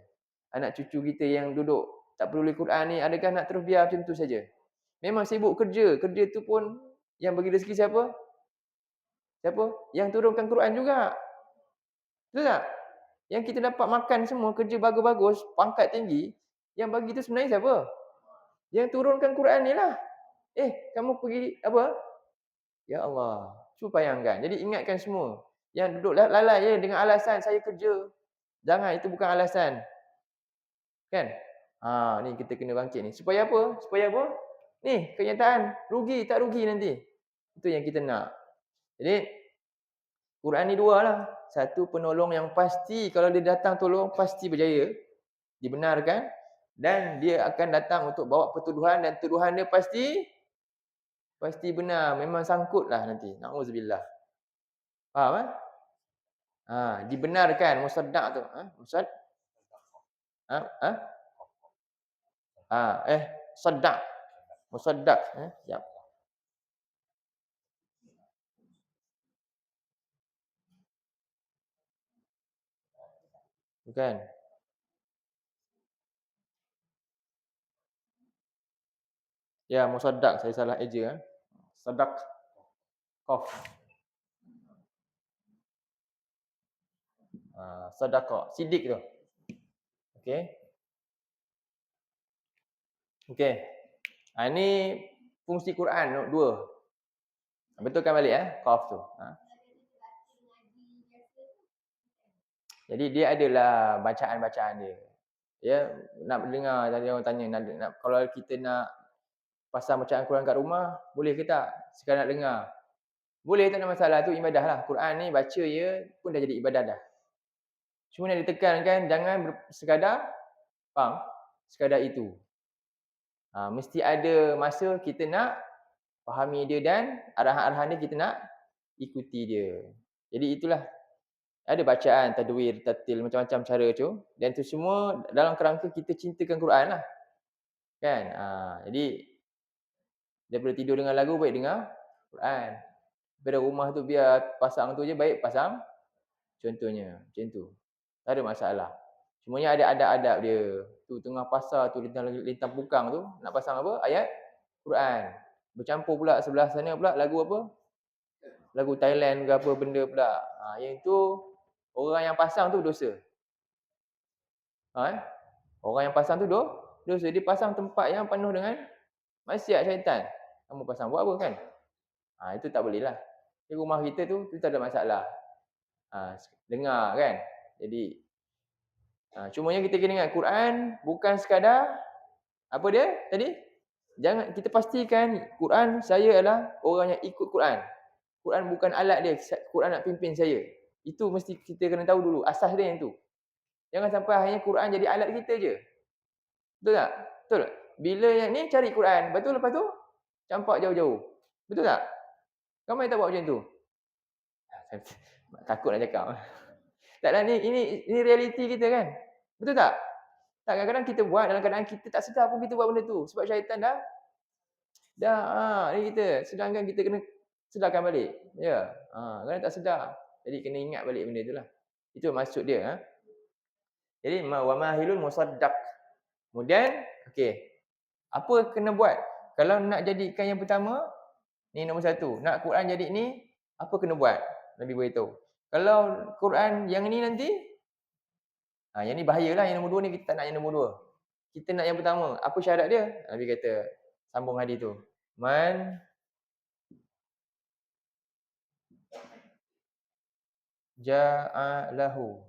Anak cucu kita yang duduk tak perlu Quran ni, adakah nak terus biar macam tu saja? Memang sibuk kerja. Kerja tu pun yang bagi rezeki siapa? Siapa? Yang turunkan Quran juga. Betul tak? Yang kita dapat makan semua, kerja bagus-bagus, pangkat tinggi, yang bagi tu sebenarnya siapa? Yang turunkan Quran ni lah. Kamu pergi apa? Ya Allah. Cuba bayangkan. Jadi ingatkan semua. Yang duduk lalai je dengan alasan saya kerja. Jangan, itu bukan alasan. Kan? Ni kita kena bangkit ni. Supaya apa? Supaya apa? Ni, kenyataan. Rugi, tak rugi nanti. Itu yang kita nak. Jadi, Quran ni dua lah. Satu penolong yang pasti, kalau dia datang tolong, pasti berjaya. Dibenarkan. Dan dia akan datang untuk bawa pertuduhan. Dan tuduhan dia pasti benar. Memang sangkut lah nanti. Na'udzubillah. Faham? Dibenarkan. Musaddaq tu. Saddaq. Musaddaq. Sekejap. Bukan. Ya, musaddaq. Saya salah eja. Saddaq. Qaf. Sadaqah. Sidik tu. Okey. Ini fungsi Quran dua. Betulkan balik Qaf tu. Jadi dia adalah bacaan-bacaan dia. Ya, nak dengar tadi orang tanya nak kalau kita nak pasang bacaan Quran kat rumah, boleh ke tak? Sekadar nak dengar. Boleh, tak ada masalah, tu ibadah lah. Quran ni baca je pun dah jadi ibadah dah. Cuma nak ditekankan jangan sekadar faham, sekadar itu. Mesti ada masa kita nak fahami dia dan arahan-arahan dia kita nak ikuti dia. Jadi itulah. Ada bacaan, tadwir, tartil, macam-macam cara tu. Dan tu semua dalam kerangka kita cintakan Quran lah. Kan? Jadi, daripada tidur dengan lagu, baik dengar Quran. Daripada rumah tu biar pasang tu je, baik pasang. Contohnya, macam tu. Tak ada masalah. Semuanya ada adab-adab dia. Tu tengah pasar tu, lintang pukang tu, nak pasang apa? Ayat Quran. Bercampur pula sebelah sana pula lagu apa? Lagu Thailand ke apa benda pula. Yang tu orang yang pasang tu dosa. Orang yang pasang tu dosa. Dia pasang tempat yang penuh dengan maksiat syaitan. Kamu pasang buat apa kan? Itu tak boleh lah. Di rumah kita tu tak ada masalah. Dengar kan? Jadi Cumanya kita kena ingat Quran bukan sekadar apa dia tadi? Jangan kita pastikan Quran saya adalah orang yang ikut Quran. Quran bukan alat dia, Quran nak pimpin saya. Itu mesti kita kena tahu dulu asas dia yang tu. Jangan sampai akhirnya Quran jadi alat kita je. Betul tak? Betul tak? Bila yang ni cari Quran, betul lepas tu campak jauh-jauh. Betul tak? Ramai tak buat macam tu? Takut nak cakap. Taklah ini realiti kita kan. Betul tak? Tak, kadang-kadang kita buat dalam keadaan kita tak sedar pun kita buat benda tu. Sebab syaitan ni kita. Sedangkan kita kena sedarkan balik. Ya. Kadang tak sedar. Jadi kena ingat balik benda tu lah. Itu maksud dia. Jadi wa mahilun musaddaq. Kemudian, okey. Apa kena buat? Kalau nak jadikan yang pertama, ni nombor 1. Nak Quran jadi ni, apa kena buat? Nabi beritahu. Kalau Quran yang ni nanti, yang ni bahayalah. Yang nombor 2 ni kita tak nak yang nombor 2. Kita nak yang pertama. Apa syarat dia? Nabi kata, sambung hadis tu. Man ja'alahu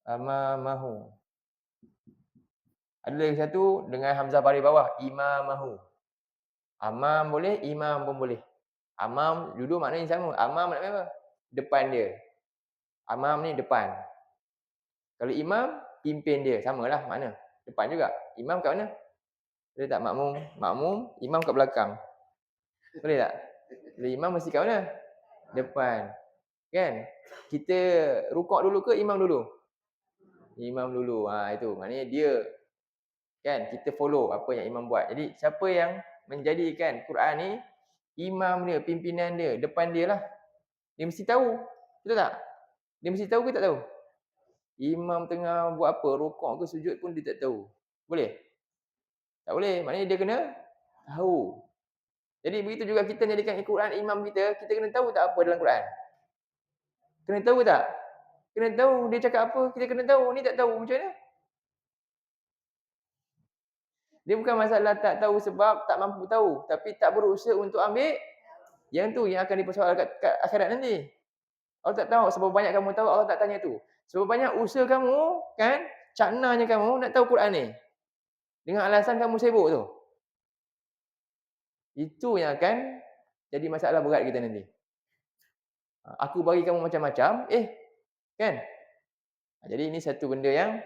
amamahu. Ada lagi satu dengan hamzah baris bawah, imamahu. Amam boleh, imam pun boleh. Amam duduk maknanya sama. Amam maknanya apa? Depan dia. Amam ni depan. Kalau imam, pimpin dia. Samalah makna. Depan juga. Imam kat mana? Boleh tak makmum? Makmum, imam kat belakang. Boleh tak? Bila imam mesti kat mana? Depan. Kan? Kita rukuk dulu ke imam dulu? Imam dulu. Itu. Maknanya dia. Kan? Kita follow apa yang imam buat. Jadi, siapa yang menjadikan Quran ni, imam dia, pimpinan dia, depan dia lah. Dia mesti tahu. Betul tak? Dia mesti tahu ke tak tahu? Imam tengah buat apa, rukuk ke sujud pun dia tak tahu. Boleh? Tak boleh. Maknanya dia kena tahu. Jadi begitu juga kita jadikan Quran imam kita kena tahu tak apa dalam Quran? Kena tahu tak? Kena tahu dia cakap apa, kita kena tahu. Ni tak tahu macam mana? Dia bukan masalah tak tahu sebab tak mampu tahu, tapi tak berusaha untuk ambil yang tu yang akan dipersoalkan kat akhirat nanti. Allah tak tahu sebab banyak kamu tahu, Allah tak tanya tu. Sebab banyak usaha kamu kan, caknanya kamu nak tahu Quran ni. Dengan alasan kamu sibuk tu. Itu yang akan jadi masalah berat kita nanti. Aku bagi kamu macam-macam, kan? Jadi ini satu benda yang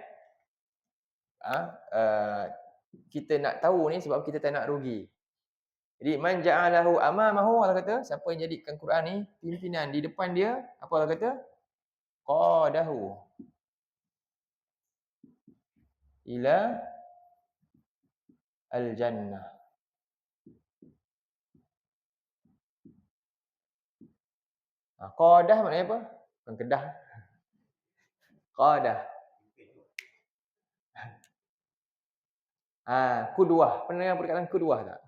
kita nak tahu ni sebab kita tak nak rugi. Jadi man ja'alahu amamahu, Allah kata, siapa yang jadikan Quran ni pimpinan di depan dia, apa Allah kata? Qadahu ila al-jannah. Qadah maknanya apa? Bukan kedah. Qadah. Qudwah. Pernah dengar perkataan qudwah tak?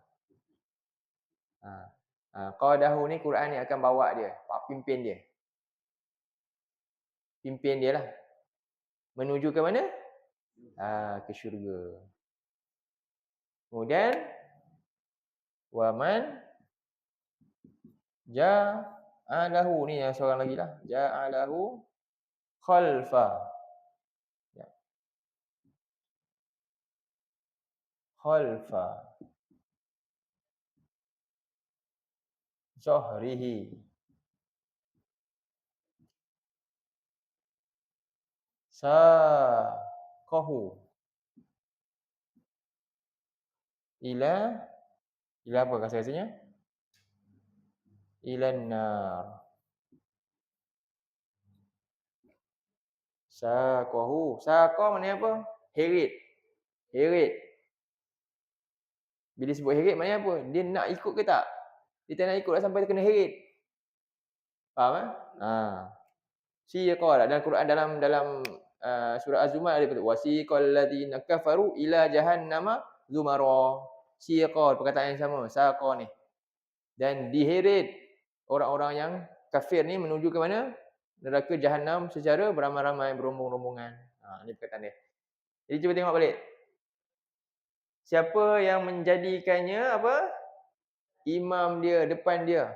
Qadahu ni Quran ni akan bawa dia, pimpin dia. Pimpin dia lah. Menuju ke mana? Ke syurga. Kemudian waman ja'alahu ni yang seorang lagi lah. Ja'alahu khalfa. Khalfa zahrihi saqahu ila apa rasanya? Ilan nar. Saqahu. Saqa maknanya apa? Heret. Bila sebut heret maknanya apa? Dia nak ikut ke tak? Dia tak nak ikut lah sampai dia kena heret. Faham Siqa dalam Quran dalam surah Az-Zumar ada kata wasiqal ladzina kafaru ila jahannama zumara. Siqa perkataan yang sama, saqa ni. Dan diheret orang-orang yang kafir ni menuju ke mana? Neraka Jahannam secara beramai-ramai, berombong-rombongan. Ini perkataan dia. Jadi cuba tengok balik. Siapa yang menjadikannya apa? Imam dia, depan dia.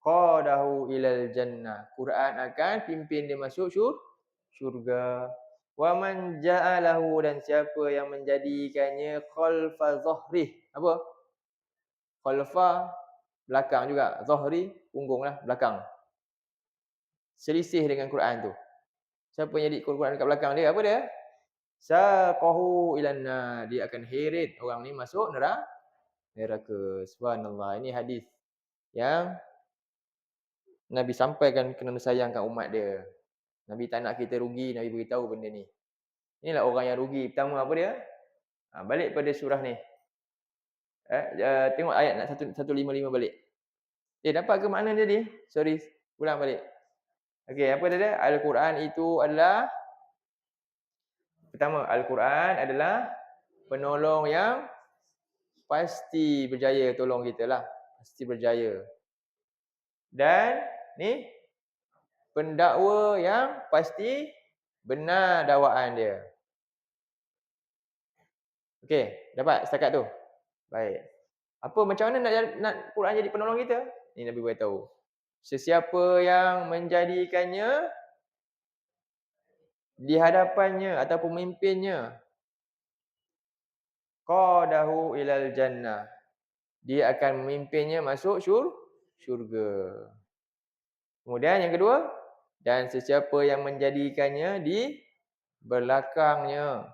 qadahu ilal jannah. Quran akan pimpin dia masuk syurga. Wa man ja'alahu, dan siapa yang menjadikannya khalfa zahrih. Apa? Khalfa belakang juga. Zahri punggunglah, belakang. Selisih dengan Quran tu. Siapa yang jadi Quran dekat belakang dia? Apa dia? Saqahu ilan nar. Dia akan heret orang ni masuk neraka. Subhanallah. Ini hadis yang Nabi sampaikan kerana sayangkan umat dia. Nabi tak nak kita rugi, Nabi beritahu benda ni. Inilah orang yang rugi. Pertama apa dia? Balik pada surah ni. Tengok ayat 155 balik. Dapat ke makna dia ni? Sorry, ulang balik. Okey, apa dia? Al-Quran itu adalah, pertama, Al-Quran adalah penolong yang pasti berjaya tolong kita lah. Pasti berjaya. Dan ni pendakwa yang pasti benar dakwaan dia. Okey, dapat setakat tu? Baik. Apa, macam mana nak Quran jadi penolong kita? Ni Nabi beritahu. Sesiapa yang menjadikannya di hadapannya atau pemimpinnya, qadahu ilal jannah. Dia akan memimpinnya masuk syurga. Kemudian yang kedua, dan sesiapa yang menjadikannya di belakangnya,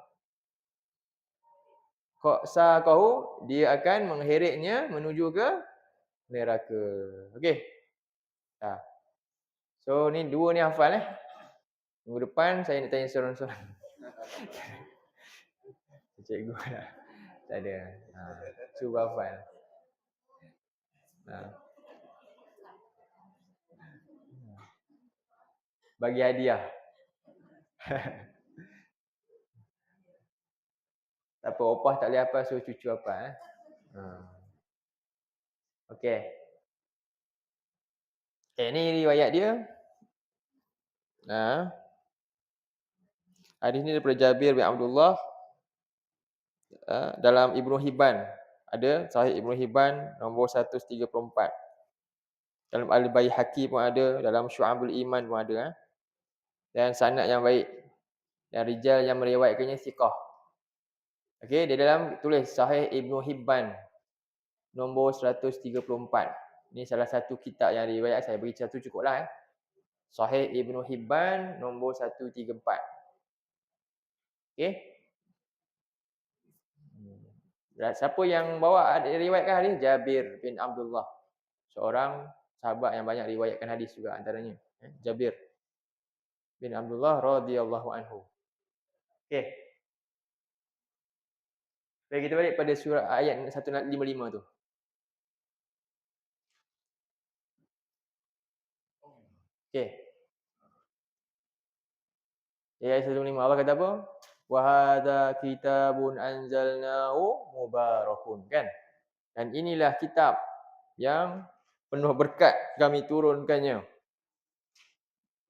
saqahu, dia akan mengheretnya menuju ke neraka. Okey. So ni dua ni hafal Minggu depan saya nak tanya sorang-sorang. Cikgu dah. Tak ada. Cuba hafal. Bagi hadiah. Tak apa, opah tak boleh hafal, suruh cucu hafal. Okey. Ni riwayat dia. Hadis ni daripada Jabir bin Abdullah dalam Ibnu Hibban. Ada Sahih Ibnu Hibban nombor 134. Dalam Al-Baihaqi pun ada, dalam Syu'abul Iman pun ada. Dan sanad yang baik. Dan rijal yang meriwayatkannya thiqah. Okey, dia dalam tulis Sahih Ibnu Hibban nombor 134. Ini salah satu kitab yang riwayat, saya bagi satu cukuplah. Sahih Ibnu Hibban nombor 134. Okey. Siapa yang bawa riwayatkan hadis? Jabir bin Abdullah. Seorang sahabat yang banyak riwayatkan hadis juga antaranya. Jabir bin Abdullah radhiyallahu anhu. Okey. Baik, kita balik pada surah ayat 155 tu. Okey. Ayat 155 Allah kata apa? Wa hadza kitabun anzalnahu mubarakun, kan? Dan inilah kitab yang penuh berkat, kami turunkannya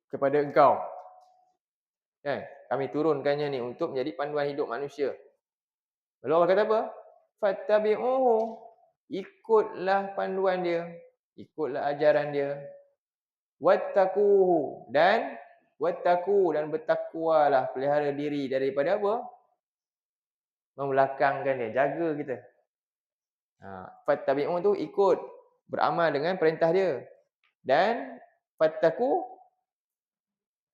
kepada engkau. Kan? Kami turunkannya ni untuk menjadi panduan hidup manusia. Lalu Allah kata apa? Fattabi'uhu. Ikutlah panduan dia. Ikutlah ajaran dia. Wattaquhu. Dan bertakwalah, pelihara diri daripada apa? Membelakangkan dia, jaga kita. Fattabi'uhu tu ikut, beramal dengan perintah dia. Dan fattaqu,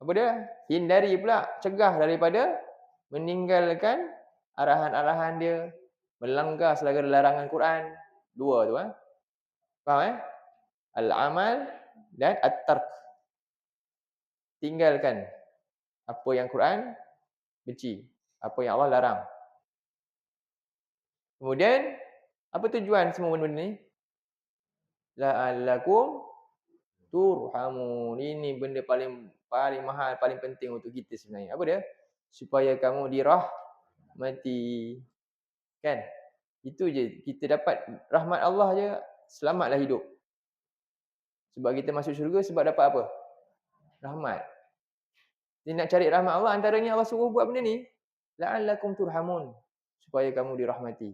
apa dia? Hindari pula, cegah daripada meninggalkan arahan-arahan dia, melanggar segala larangan Quran. Dua tu. Faham? Al-amal dan at-tark. Tinggalkan apa yang Quran benci, apa yang Allah larang. Kemudian, apa tujuan semua benda-benda ni? La'allakum turhamun. Ini benda paling mahal, paling penting untuk kita sebenarnya. Apa dia? Supaya kamu dirahmati. Kan? Itu je. Kita dapat rahmat Allah je, selamatlah hidup. Sebab kita masuk syurga sebab dapat apa? Rahmat. Dia nak cari rahmat Allah, antaranya Allah suruh buat benda ni. La'allakum turhamun. Supaya kamu dirahmati.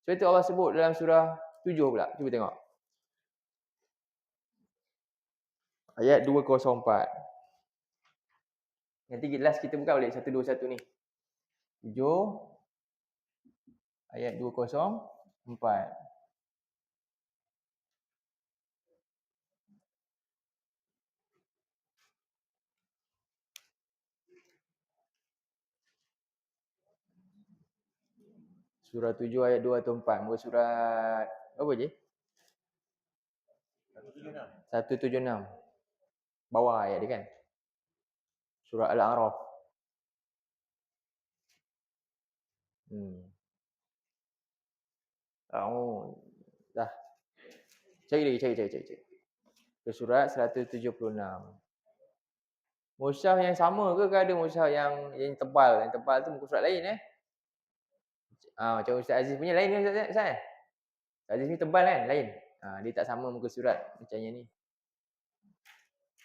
Sebab itu Allah sebut dalam surah 7 pula. Cuba tengok. Ayat 204. Nanti last kita buka balik 121 ni. 7 ayat 204. Surah 7 ayat 2 atau 4. Muka surat apa je? 176. Bawah ayat dia kan. Surah Al-A'raf. Dah. Cari lagi, cari. Ke surat 176. Mushaf yang sama ke ada mushaf yang tebal? Yang tebal tu muka surat lain macam Ustaz Aziz punya lain kan Ustaz? Ustaz Aziz ni tebal kan? Lain. Dia tak sama muka surat macam yang ni.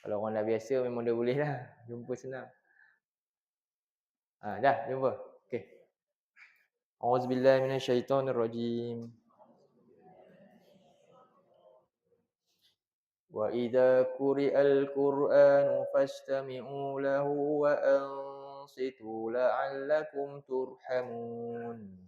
Kalau orang dah biasa memang dia boleh lah. Jumpa senang. Dah, jumpa. Okey. Auzubillahi minasyaitonirrajim. Wa idza quri'al Qur'anu fastami'u lahu wa ansitu la'allakum turhamun.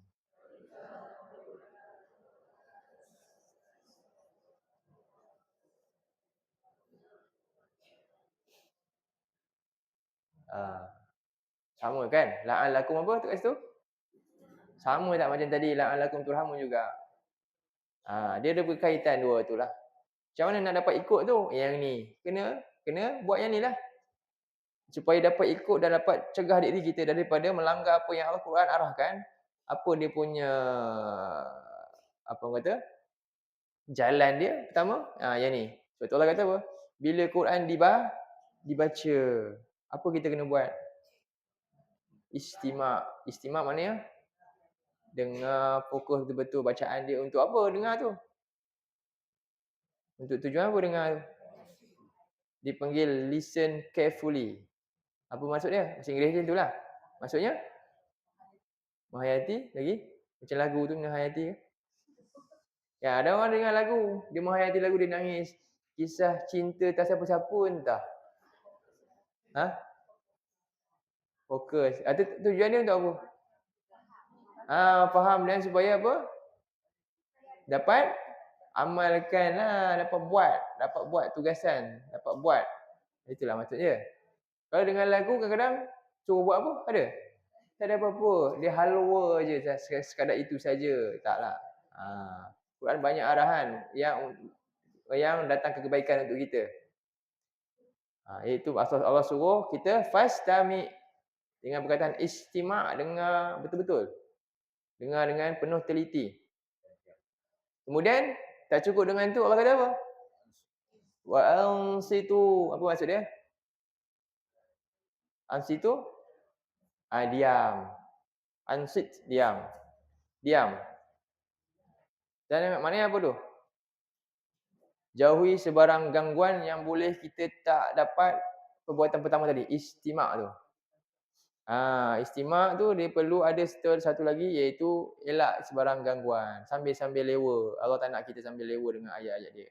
Sama kan? La'allakum apa tu kat situ? Sama tak macam tadi la'allakum turhamun juga? Dia ada berkaitan dua tu lah. Macam mana nak dapat ikut tu? Yang ni. Kena buat yang ni lah. Supaya dapat ikut dan dapat cegah diri kita daripada melanggar apa yang Al-Quran arahkan. Apa dia punya, apa orang kata, jalan dia pertama. Yang ni. Sebab tu Allah kata apa? Bila Quran dibaca, apa kita kena buat? Istimak maknanya dengar fokus betul-betul bacaan dia. Untuk apa dengar tu? Untuk tujuan apa dengar tu? Dipanggil listen carefully. Apa maksud dia? Bahasa Inggeris dia itulah. Maksudnya menghayati lagi. Macam lagu tu menghayati ke? Ya, ada orang dengar lagu, dia menghayati lagu, dia nangis. Kisah cinta tak siapa-siapa entah. Fokus. Tujuan dia untuk apa? Faham dan supaya apa? Dapat amalkan lah, dapat buat tugasan, dapat buat. Itulah maksud dia. Kalau dengan lagu kadang-kadang suruh buat apa? Ada? Tak ada apa-apa. Dia halwa je, sekadar itu saja. Taklah. Quran banyak arahan yang datang ke kebaikan untuk kita. Iaitu Allah suruh kita fastami' dengan perkataan istima', dengar betul-betul. Dengar dengan penuh teliti. Kemudian tak cukup dengan tu, Allah kata apa? Wa ansitu. Apa maksud dia? Ansitu? Diam. Ansit, diam. Dan maknanya apa tu? Jauhi sebarang gangguan yang boleh kita tak dapat perbuatan pertama tadi, istimak tu. Istimak tu dia perlu ada satu lagi, iaitu elak sebarang gangguan. Sambil lewa. Allah tak nak kita sambil lewa dengan ayat-ayat dia.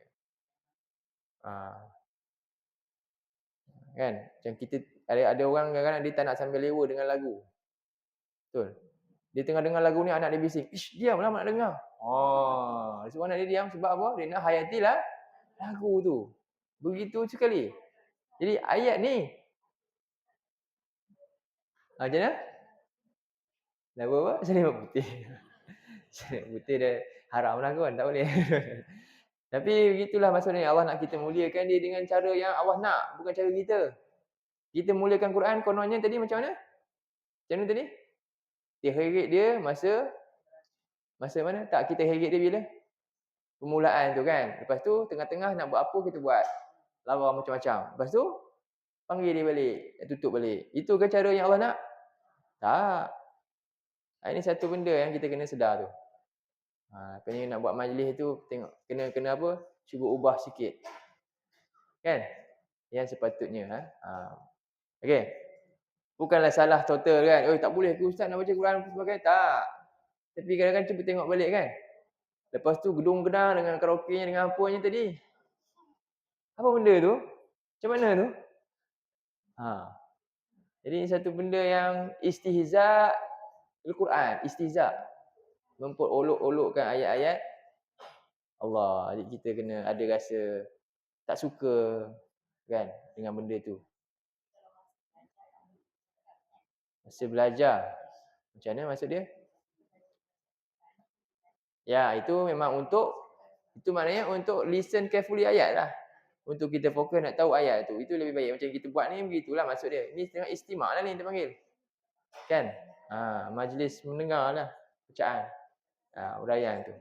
Kan? Macam kita ada orang kadang-kadang dia tak nak sambil lewa dengan lagu. Betul. Dia tengah dengar lagu ni, anak dia bising. Diamlah nak dengar. Sebab anak dia diam sebab apa? Dia nak hayatilah lagu tu. Begitu sekali. Jadi ayat ni macam mana? Lagu apa? Selimut putih. Selimut putih dah haram lah kan, tak boleh. Tapi begitulah maksudnya Allah nak kita muliakan dia dengan cara yang Allah nak, bukan cara kita. Kita muliakan Quran kononnya tadi macam mana? Macam mana tadi? Kita heret dia masa mana? Tak, kita heret dia bila? Permulaan tu kan. Lepas tu tengah-tengah nak buat apa kita buat. Lawa macam-macam. Lepas tu panggil dia balik, tutup balik. Itu ke cara yang Allah nak? Tak. Ini satu benda yang kita kena sedar tu. Kena nak buat majlis tu tengok kena apa? Cuba ubah sikit. Kan? Yang sepatutnya. Okey. Bukanlah salah total kan. Tak boleh ke ustaz nak baca Quran sebagainya. Tak. Tapi kadang-kadang cuba tengok balik kan. Lepas tu gedung-gedang dengan karaoke-nya dengan apanya tadi. Apa benda tu? Macam mana tu? Ha. Jadi satu benda yang istihza Al-Quran, istihza. Memperolok-olokkan ayat-ayat Allah. Jadi kita kena ada rasa tak suka kan dengan benda tu. Masa belajar. Macam mana maksud dia? Ya, itu memang itu maknanya untuk listen carefully ayat lah. Untuk kita fokus nak tahu ayat tu. Itu lebih baik. Macam kita buat ni, begitulah maksud dia. Ni tengok istimak lah ni dia panggil. Kan? Majlis mendengar lah. Bacaan. Uraian tu.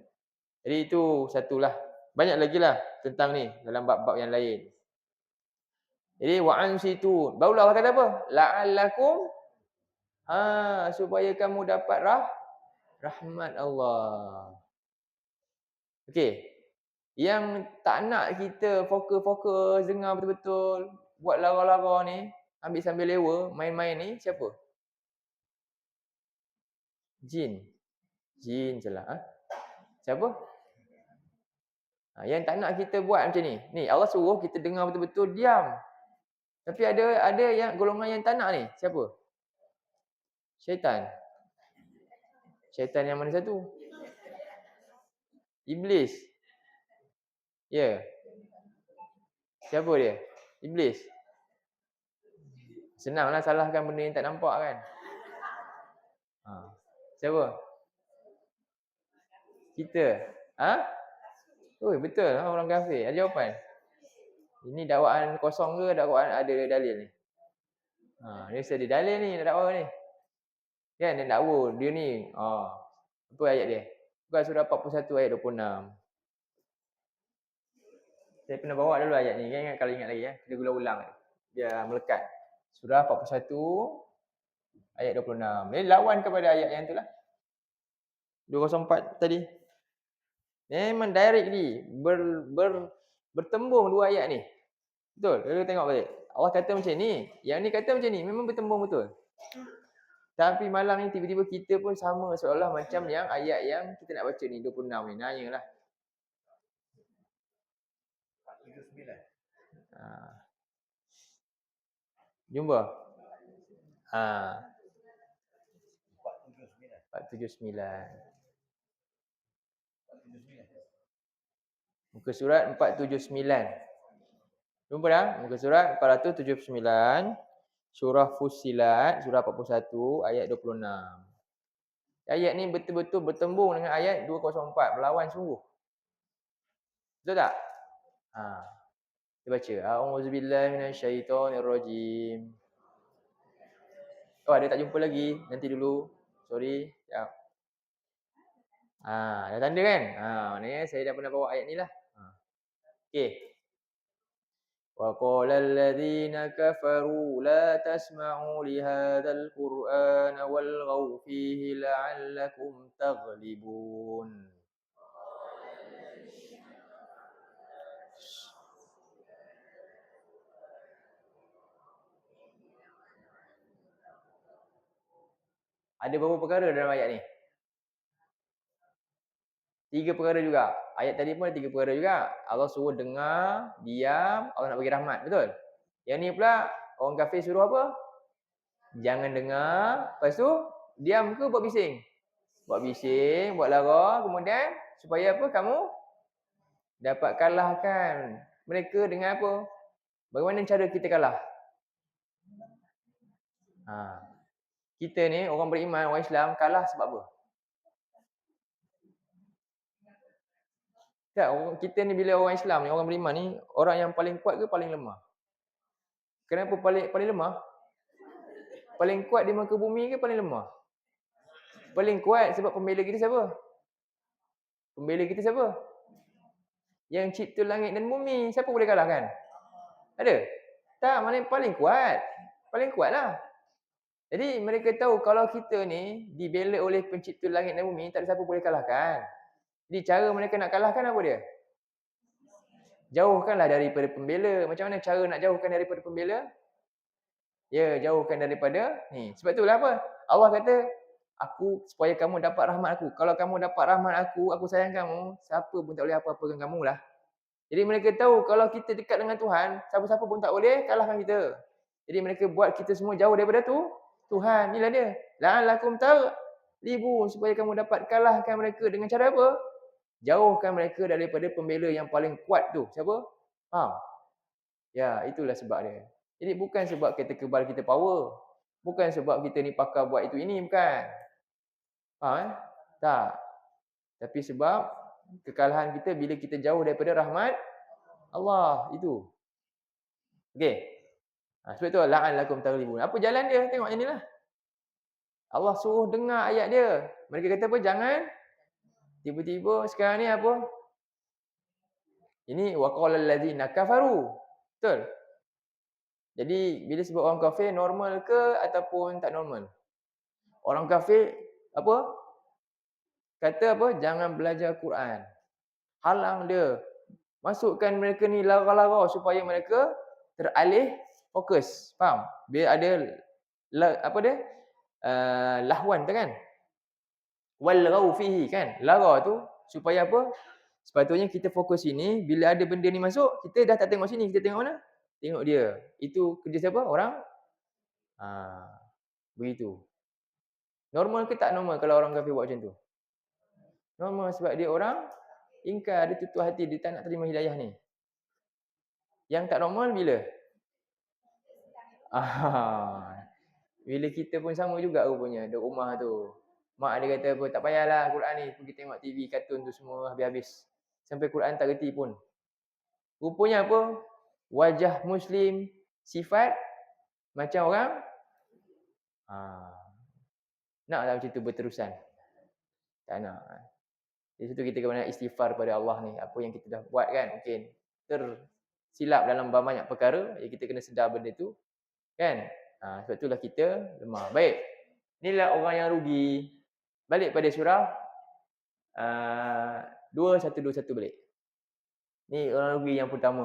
Jadi itu satulah. Banyak lagi lah tentang ni. Dalam bab-bab yang lain. Jadi wa'an situ. Barulah Allah kata apa? La'allakum. Supaya kamu dapat rahmat Allah. Okey. Yang tak nak kita fokus-fokus dengar betul-betul, buat lara-lara ni, ambil sambil lewa, main-main ni, siapa? Jin. Jin je lah. Siapa? Yang tak nak kita buat macam ni. Ni Allah suruh kita dengar betul-betul, diam. Tapi ada yang golongan yang tak nak ni. Siapa? Syaitan. Syaitan yang mana satu? Iblis. Ya. Siapa dia? Iblis. Senanglah salahkan benda yang tak nampak kan. Siapa? Kita. Betul lah orang kafir. Ada jawapan? Ini dakwaan kosong ke dakwaan ada dalil ni? Dia mesti ada dalil ni dakwa ni. Kan dia dakwa dia ni. Apa ayat dia? Bukan surah 41 ayat 26. Saya pernah bawa dulu ayat ni. Kan kalau ingat lagi ya. Kita ulang-ulang biar melekat. Surah 41 ayat 26. Dia lawan kepada ayat yang tu lah. 204 tadi. Memang direct ni. Bertembung dua ayat ni. Betul? Kita tengok balik. Allah kata macam ni. Yang ni kata macam ni. Memang bertembung betul. Tapi malam ni tiba-tiba kita pun sama seolah macam yang ayat yang kita nak baca ni. 26 ni. Nanyalah. 49. Jumpa? 479. Muka surat 479. Jumpa dah? Muka surat 479. Surah Fussilat, surah 41, ayat 26. Ayat ni betul-betul bertembung dengan ayat 204. Berlawan sungguh. Betul tak? Kita baca. A'udzubillahi minasyaitonirrajim. Ada tak jumpa lagi? Nanti dulu. Sorry. Sekejap. Dah tanda kan? Maknanya saya dah pernah bawa ayat ni lah. Okey. وَقَالَ الَّذِينَ كَفَرُوا لَا تَسْمَعُوا لِهَذَا الْقُرْآنَ وَالْغَوْا فِيهِ لَعَلَّكُمْ تَغْلِبُونَ. Ada berapa perkara dalam ayat ni? 3 perkara juga. Ayat tadi pun ada 3 perkara juga. Allah suruh dengar, diam, Allah nak bagi rahmat. Betul? Yang ni pula, orang kafir suruh apa? Jangan dengar. Lepas tu, diam ke buat bising? Buat bising, buat lara. Kemudian, supaya apa? Kamu dapat kalahkan mereka dengan apa? Bagaimana cara kita kalah? Kita ni, orang beriman, orang Islam, kalah sebab apa? Tak, kita ni bila orang Islam ni, orang beriman ni, orang yang paling kuat ke paling lemah? Kenapa paling lemah? Paling kuat di muka bumi ke paling lemah? Paling kuat sebab pembela kita siapa? Pembela kita siapa? Yang cipta langit dan bumi. Siapa boleh kalahkan? Ada? Tak, maknanya paling kuat. Paling kuat lah. Jadi mereka tahu kalau kita ni dibela oleh pencipta langit dan bumi, tak ada siapa boleh kalahkan. Jadi cara mereka nak kalahkan apa dia? Jauhkanlah daripada pembela. Macam mana cara nak jauhkan daripada pembela? Ya, jauhkan daripada ni. Sebab itulah apa? Allah kata, aku supaya kamu dapat rahmat aku. Kalau kamu dapat rahmat aku sayang kamu, siapa pun tak boleh apa-apakan kamu lah. Jadi mereka tahu kalau kita dekat dengan Tuhan, siapa-siapa pun tak boleh kalahkan kita. Jadi mereka buat kita semua jauh daripada Tuhan. Inilah dia. La'allakum taghlibun, supaya kamu dapat kalahkan mereka dengan cara apa? Jauhkan mereka daripada pembela yang paling kuat tu. Siapa? Faham? Ya, itulah sebab dia. Jadi bukan sebab kita kebal, kita power. Bukan sebab kita ni pakar buat itu ini, bukan. Faham Tak. Tapi sebab kekalahan kita bila kita jauh daripada rahmat Allah itu. Okey. Sebab tu la'allakum taghlibun. Apa jalan dia? Tengok yang inilah. Allah suruh dengar ayat dia. Mereka kata apa? Jangan tiba-tiba sekarang ni apa? Ini waqalal ladzina kafaru. Betul? Jadi bila sebut orang kafir normal ke ataupun tak normal? Orang kafir apa? Kata apa? Jangan belajar Quran. Halang dia. Masukkan mereka ni lara-lara supaya mereka teralih fokus. Faham? Bila ada apa dia? Lahwan tu kan? Walghaw fihi kan? Lara tu supaya apa? Sepatutnya kita fokus sini, bila ada benda ni masuk, kita dah tak tengok sini, kita tengok mana? Tengok dia. Itu kerja siapa? Orang begitu. Normal ke tak normal kalau orang kafir buat macam tu? Normal sebab dia orang ingkar, dia tutup hati, dia tak nak terima hidayah ni. Yang tak normal bila? Bila kita pun sama juga rupanya, duduk rumah tu. Mak dia kata apa, tak payahlah Quran ni, pergi tengok TV, kartun tu semua habis-habis. Sampai Quran tak reti pun. Rupanya apa? Wajah Muslim, sifat macam orang nak tak macam tu berterusan? Tak nak. Di situ kita kena istighfar pada Allah ni. Apa yang kita dah buat kan, mungkin tersilap dalam banyak perkara, ya kita kena sedar benda tu. Kan? Sebab itulah kita lemah. Baik. Inilah orang yang rugi. Balik pada surah 2121 balik. Ni orang rugi yang pertama.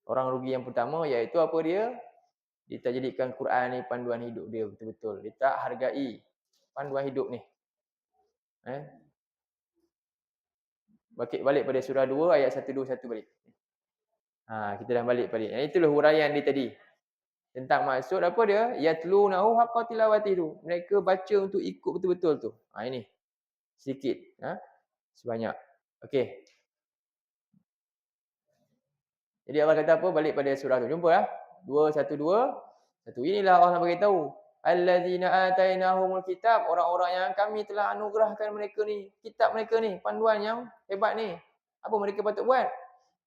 Orang rugi yang pertama iaitu apa dia? Dia tak jadikan Quran ni panduan hidup dia betul-betul. Dia tak hargai panduan hidup ni. Balik pada surah 2 ayat 121 balik. Kita dah balik balik. Itulah huraian dia tadi. Tentang maksud apa dia? Yatlunahu haqqa tilawati tu. Mereka baca untuk ikut betul-betul tu. Ini. Sedikit. Sebanyak. Okey. Jadi Allah kata apa? Balik pada surah tu. Jumpa lah. 2, 1, 2. Inilah Allah beritahu. Allazina atainahumul kitab. Orang-orang yang kami telah anugerahkan mereka ni. Kitab mereka ni. Panduan yang hebat ni. Apa mereka patut buat?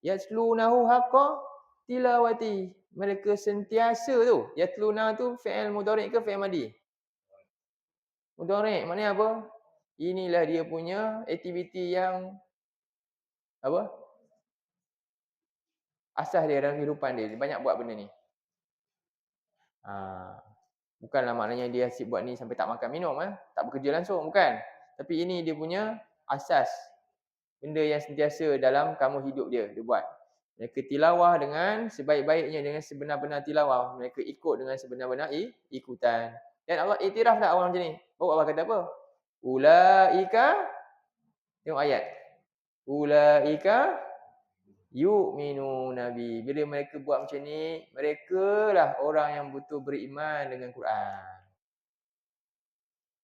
Yatlunahu haqqa tilawati. Mereka sentiasa tu. Yatluna tu fi'il mudhari' ke fi'il madhi? Mudhari'. Maknanya apa? Inilah dia punya aktiviti yang apa? Asas dia dalam kehidupan dia. Dia banyak buat benda ni. Bukanlah maknanya dia asyik buat ni sampai tak makan minum. Tak bekerja langsung. Bukan. Tapi ini dia punya asas. Benda yang sentiasa dalam kamu hidup dia. Dia buat. Mereka tilawah dengan sebaik-baiknya, dengan sebenar-benar tilawah. Mereka ikut dengan sebenar-benar ikutan. Dan Allah iktiraf tak orang macam ni? Allah kata apa? Ulaika, tengok ayat. Ulaika yu'minu nabi. Bila mereka buat macam ni, mereka lah orang yang betul beriman dengan Quran.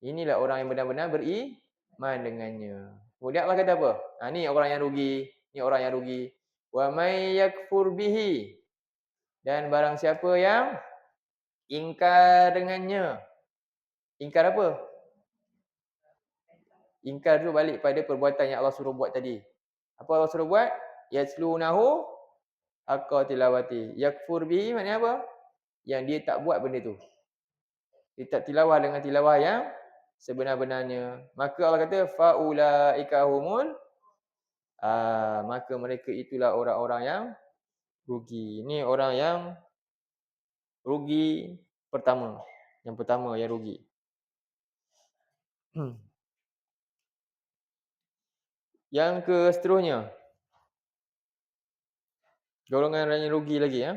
Inilah orang yang benar-benar beriman dengannya. Kemudian Allah kata apa? Ni orang yang rugi. Ni orang yang rugi. Wa may yakfur bihi. Dan barang siapa yang ingkar dengannya. Ingkar apa? Ingkar tu balik pada perbuatan yang Allah suruh buat tadi. Apa Allah suruh buat? Yaslunahu haqqa tilawati. Yakfur bihi maknanya apa? Yang dia tak buat benda tu. Dia tak tilawah dengan tilawah yang sebenar-benarnya. Maka Allah kata faulaika humul maka mereka itulah orang-orang yang rugi. Ini orang yang rugi pertama. Yang pertama yang rugi. Yang ke seterusnya. Golongan yang rugi lagi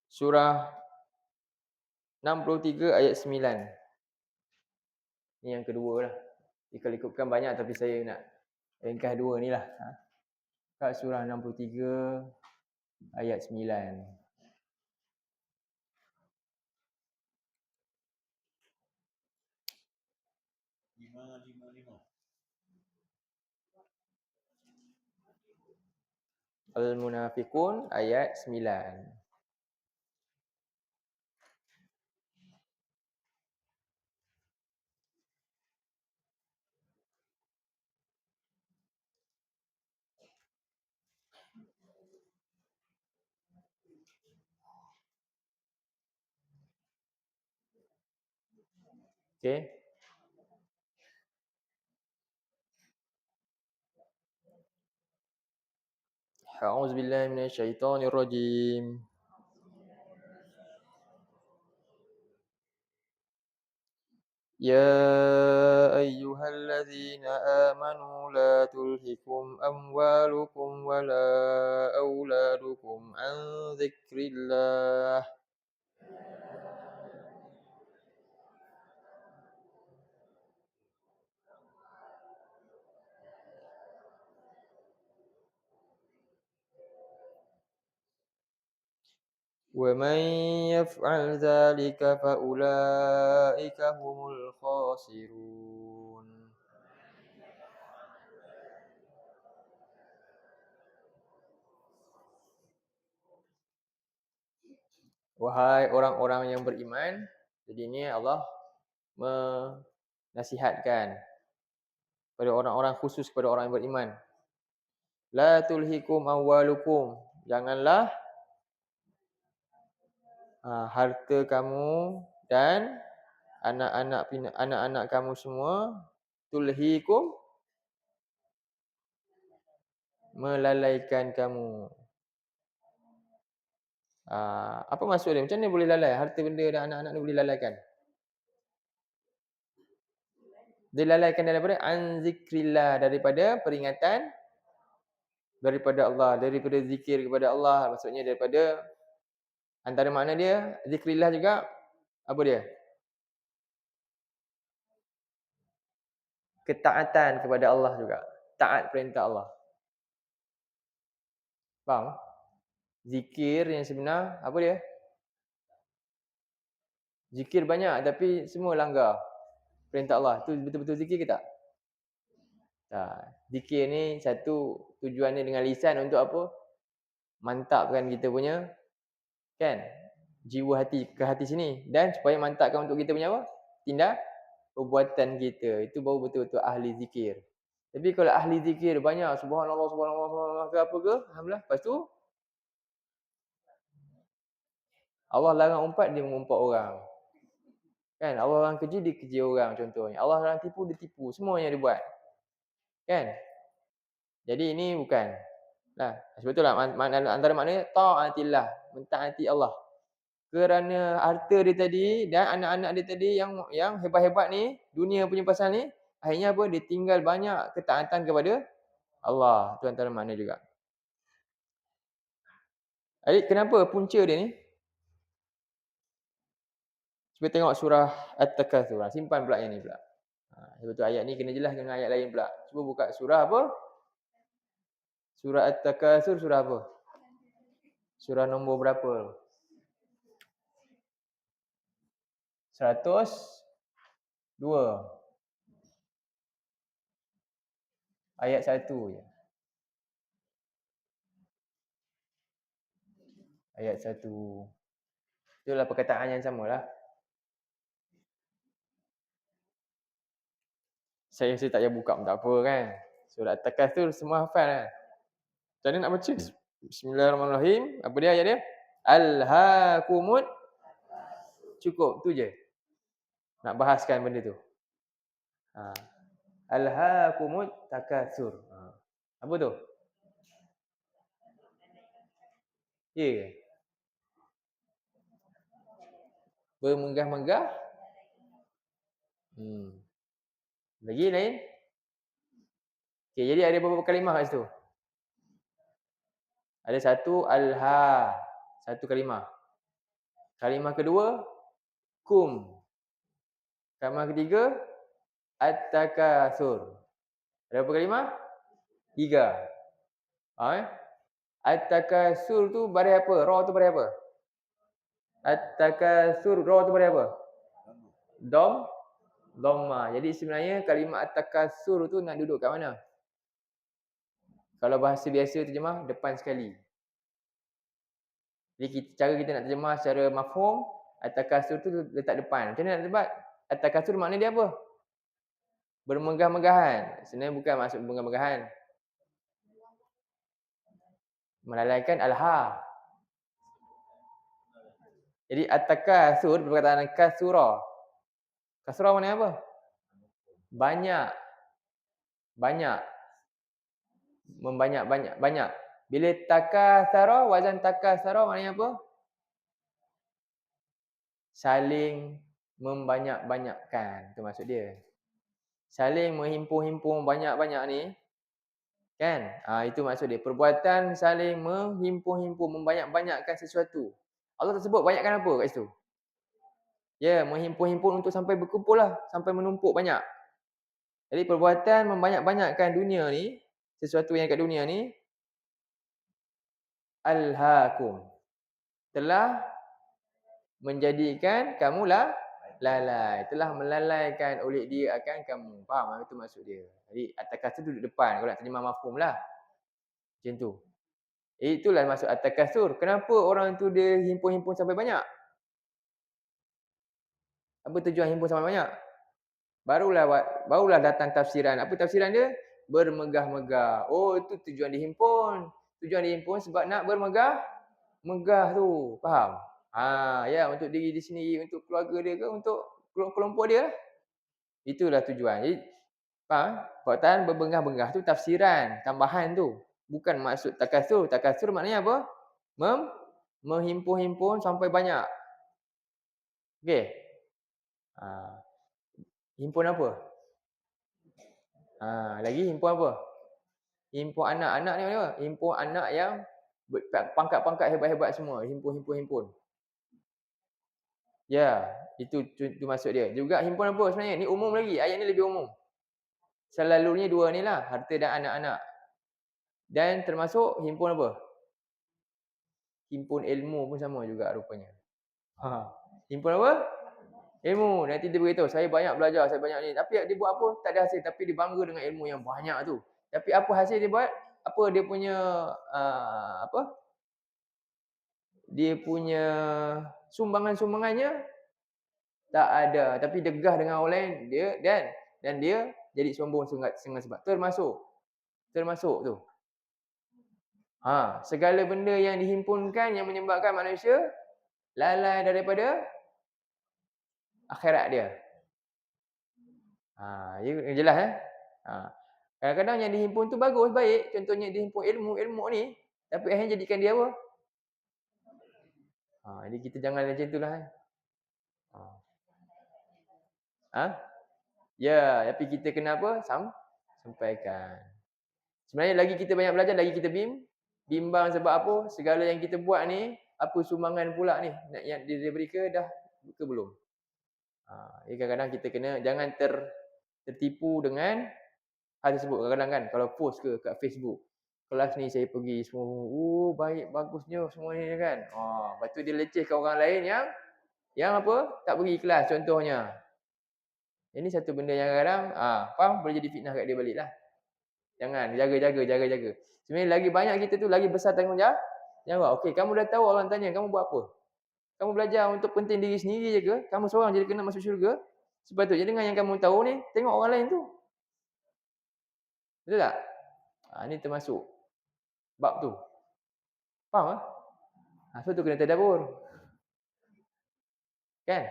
Surah 63 ayat 9. Ini yang kedua lah. Ikut-ikutkan banyak tapi saya nak ringkas dua ni lah. Kat surah 63 ayat 9. Al-Munafiqun ayat 9. Okey. A'udzu billahi minasyaitonir rajim. يا أيها الذين آمنوا لا تلهكم أموالكم ولا أولادكم عن ذكر الله ومن يفعل ذلك فأولئك هم الخاسرون. Wahai orang-orang yang beriman, jadi ini Allah menasihatkan pada orang-orang, khusus kepada orang yang beriman. La tulhikum amwalukum, janganlah harta kamu dan anak-anak kamu semua tulhikum, melalaikan kamu. Apa maksud dia? Macam mana boleh lalai? Harta benda dan anak-anak ni boleh lalaikan? Dilalaikan daripada an zikrillah, daripada peringatan daripada Allah, daripada zikir kepada Allah. Maksudnya daripada, antara makna dia zikrillah juga apa dia? Ketaatan kepada Allah juga. Taat perintah Allah. Faham? Zikir yang sebenar apa dia? Zikir banyak tapi semua langgar perintah Allah. Tu betul-betul zikir ke tak? Zikir ni satu tujuannya dengan lisan untuk apa? Mantapkan kita punya, kan, jiwa hati ke hati sini, dan supaya mantapkan untuk kita punya apa? Tindak perbuatan kita. Itu baru betul-betul ahli zikir. Tapi kalau ahli zikir banyak subhanallah subhanallah subhanallah ke apa ke, alhamdulillah, lepas tu Allah larang umpat, dia mengumpat orang. Kan, Allah larang keji, dia keji orang contohnya. Allah larang tipu, dia tipu. Semuanya dia buat. Kan? Jadi ini bukan. Nah, sebab itulah antara maknanya ta'atillah, mentaati Allah. Kerana harta dia tadi dan anak-anak dia tadi yang hebat-hebat ni, dunia punya pasal ni, akhirnya apa? Dia tinggal banyak ketaatan kepada Allah. Itu antara makna juga. Jadi kenapa punca dia ni? Cuba tengok surah At-Takatsur. Simpan pula yang ni pula. Sebab tu ayat ni kena jelas dengan ayat lain pula. Cuba buka surah apa? Surah At-Takatsur, surah apa? Surah nombor berapa? 102. Ayat 1 je. Ayat 1. Itulah perkataan yang samalah. Saya tak payah buka pun tak apa kan. Surah At-Takatsur semua hafal kan. Macam mana nak baca? Bismillahirrahmanirrahim. Apa dia ayat dia? Alhaakumut. Cukup tu je. Nak bahaskan benda tu. Alhaakumut takatsur. Apa tu? Ya ke? Bermegah-megah. Lagi lain? Okey, jadi ada beberapa kalimah kat situ. Ada satu alha, satu kalimah. Kalimah kedua kum. Kalimah ketiga At-takatsur. Ada berapa kalimah? 3. At-takatsur tu baris apa? Ra tu baris apa? At-takatsur, ra tu baris apa? Dhamma. Jadi sebenarnya kalimah at-takatsur tu nak duduk kat mana? Kalau bahasa biasa terjemah, depan sekali. Jadi cara kita nak terjemah secara mafhum, at-takatsur tu letak depan. Macam mana nak sebut? At-takatsur makna dia apa? Bermegah-megahan. Sebenarnya bukan maksud bermegah-megahan. Melalaikan al-ha. Jadi at-takatsur perkataan kasura. Kasura makna apa? Banyak. Banyak. Bila takatsara, wazan takatsara maknanya apa? Saling membanyak-banyakkan. Itu maksud dia. Saling menghimpun-himpun banyak-banyak ni. Kan? Itu maksud dia. Perbuatan saling menghimpun-himpun, membanyak-banyakkan sesuatu. Allah tak sebut banyakkan apa kat situ. Ya, menghimpun-himpun untuk sampai berkumpul lah. Sampai menumpuk banyak. Jadi perbuatan membanyak-banyakkan dunia ni, sesuatu yang kat dunia ni, alhaakum. Telah menjadikan kamu lalai. Telah melalaikan oleh dia akan kamu. Faham? Itu maksud dia. Jadi at-takatsur duduk depan. Kalau nak terjemah mafhum lah. Macam tu. Itulah maksud at-takatsur. Kenapa orang tu dia himpun-himpun sampai banyak? Apa tujuan himpun sampai banyak? Barulah datang tafsiran. Apa tafsiran dia? Bermegah-megah. Oh, itu tujuan dihimpun. Tujuan dihimpun sebab nak bermegah tu. Faham? Ya, untuk diri dia sendiri, untuk keluarga dia ke, untuk kelompok dia lah. Itulah tujuan. Jadi, faham? Perkataan berbengah-bengah tu tafsiran, tambahan tu. Bukan maksud takatsur. Takatsur maknanya apa? Menghimpun-himpun sampai banyak. Okey. Himpun apa? Lagi himpun apa? Himpun anak. Anak ni apa? Himpun anak yang pangkat-pangkat hebat-hebat semua. Himpun. Ya, itu maksud dia. Juga himpun apa sebenarnya? Ni umum lagi. Ayat ni lebih umum. Selalunya dua ni lah. Harta dan anak-anak. Dan termasuk himpun apa? Himpun ilmu pun sama juga rupanya. Himpun apa? Ilmu. Nanti dia beritahu, saya banyak belajar, saya banyak ni. Tapi dia buat apa? Tak ada hasil. Tapi dia bangga dengan ilmu yang banyak tu. Tapi apa hasil dia buat? Apa dia punya dia punya sumbangan-sumbangannya tak ada, tapi degah dengan orang lain dia dan dia jadi sombong dengan sebab termasuk tu. Segala benda yang dihimpunkan yang menyebabkan manusia lalai daripada akhirat dia. Jelas kadang-kadang yang dihimpun tu bagus, baik. Contohnya dihimpun ilmu ni, tapi akhirnya jadikan dia apa? Jadi kita jangan macam itulah. Ya, tapi kita kena apa? Sampaikan. Sebenarnya lagi kita banyak belajar, lagi kita bimbang sebab apa? Segala yang kita buat ni, apa sumbangan pula ni yang dia beri ke dah ke belum? Kadang-kadang kita kena jangan tertipu dengan hal tersebut. Kadang-kadang kan kalau post ke kat Facebook, kelas ni saya pergi semua, baik bagusnya semua ni kan. Lepas tu dia lecehkan orang lain yang apa? Tak pergi kelas contohnya. Ini satu benda yang kadang faham boleh jadi fitnah kat dia baliklah. Jangan, jaga. Sebenarnya lagi banyak kita tu lagi besar tanggungjawab. Okey, kamu dah tahu orang tanya, kamu buat apa? Kamu belajar untuk penting diri sendiri je ke? Kamu seorang jadi kena masuk syurga? Sepatutnya dengan yang kamu tahu ni, tengok orang lain tu. Betul tak? Ni termasuk bab tu. Faham? So tu kena tadabbur. Kan?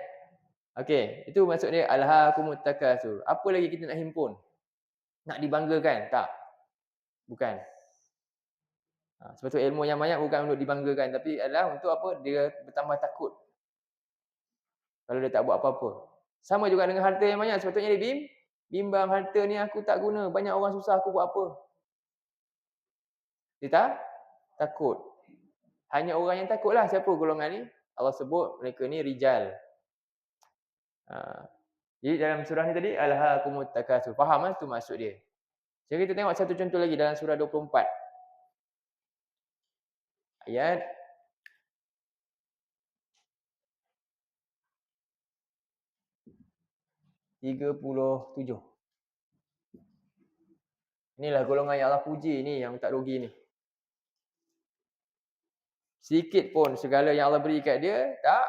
Okey, itu maksud dia alhaakumut takatsur. Apa lagi kita nak himpun? Nak dibanggakan? Tak. Bukan. Sebab tu ilmu yang banyak bukan untuk dibanggakan, tapi adalah untuk apa? Dia bertambah takut. Kalau dia tak buat apa-apa. Sama juga dengan harta yang banyak. Sepatutnya dia bimbang, harta ni aku tak guna. Banyak orang susah, aku buat apa? Dia tak takut. Hanya orang yang takutlah. Siapa golongan ni? Allah sebut mereka ni rijal. Jadi dalam surah ni tadi alhaakumut takatsur. Faham tu maksud dia. Jadi kita tengok satu contoh lagi dalam surah 24. Ayat 37. Inilah golongan yang Allah puji ni yang tak rugi ni. Sedikit pun segala yang Allah beri kat dia tak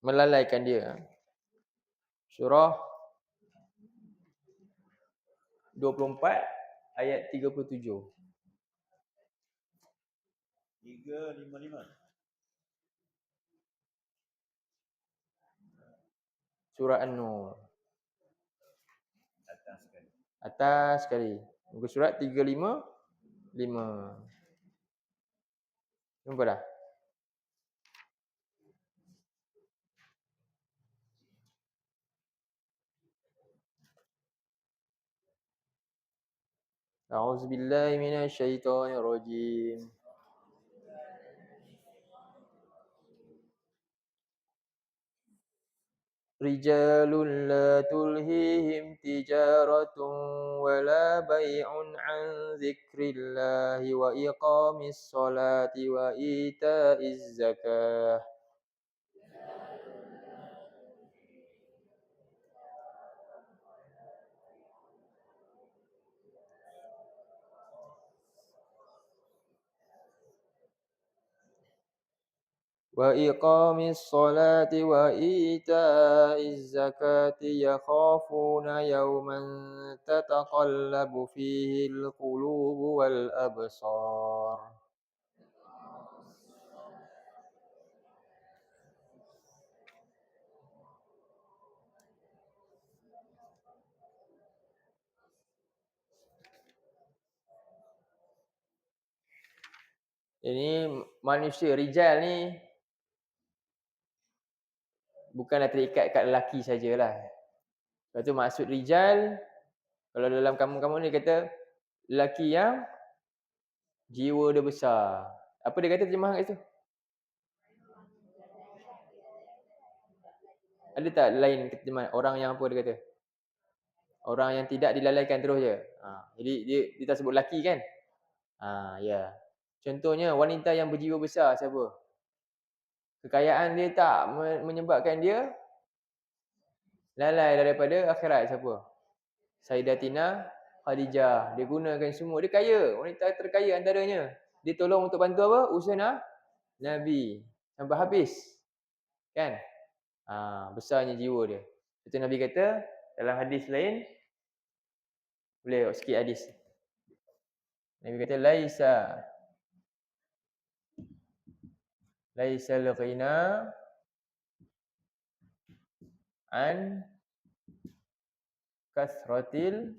melalaikan dia. Surah 24 ayat 37. 355. Surah An-Nur. Atas sekali. Atas sekali. Muka surat 355. Jumpa dah. A'udzubillahi minasyaitonirrajim. Rijalun la tulhihim tijaratun wala bai'un an dzikrillahi wa iqamis salati wa ita'iz zakah. Wa iqamis salati wa ita'iz zakati yakhafuna yawman tataqallabu fihi al-qulubu wal absar. Ini manusia rijal ni bukanlah terikat kat lelaki sajalah. Lepas tu maksud rijal, kalau dalam kamu-kamu ni kata lelaki yang jiwa dia besar. Apa dia kata terjemahan kat situ? Ada tak lain terjemahan? Orang yang apa dia kata? Orang yang tidak dilalaikan terus je. Jadi dia tak sebut lelaki kan? Ya. Contohnya wanita yang berjiwa besar siapa? Kekayaan dia tak menyebabkan dia lalai daripada akhirat siapa? Sayyidatina Khadijah. Dia gunakan semua. Dia kaya. Wanita terkaya antaranya. Dia tolong untuk bantu apa? Usaha Nabi. Sampai habis. Kan? Besarnya jiwa dia. Itu Nabi kata dalam hadis lain. Boleh sikit hadis. Nabi kata laisal ghina an kasratil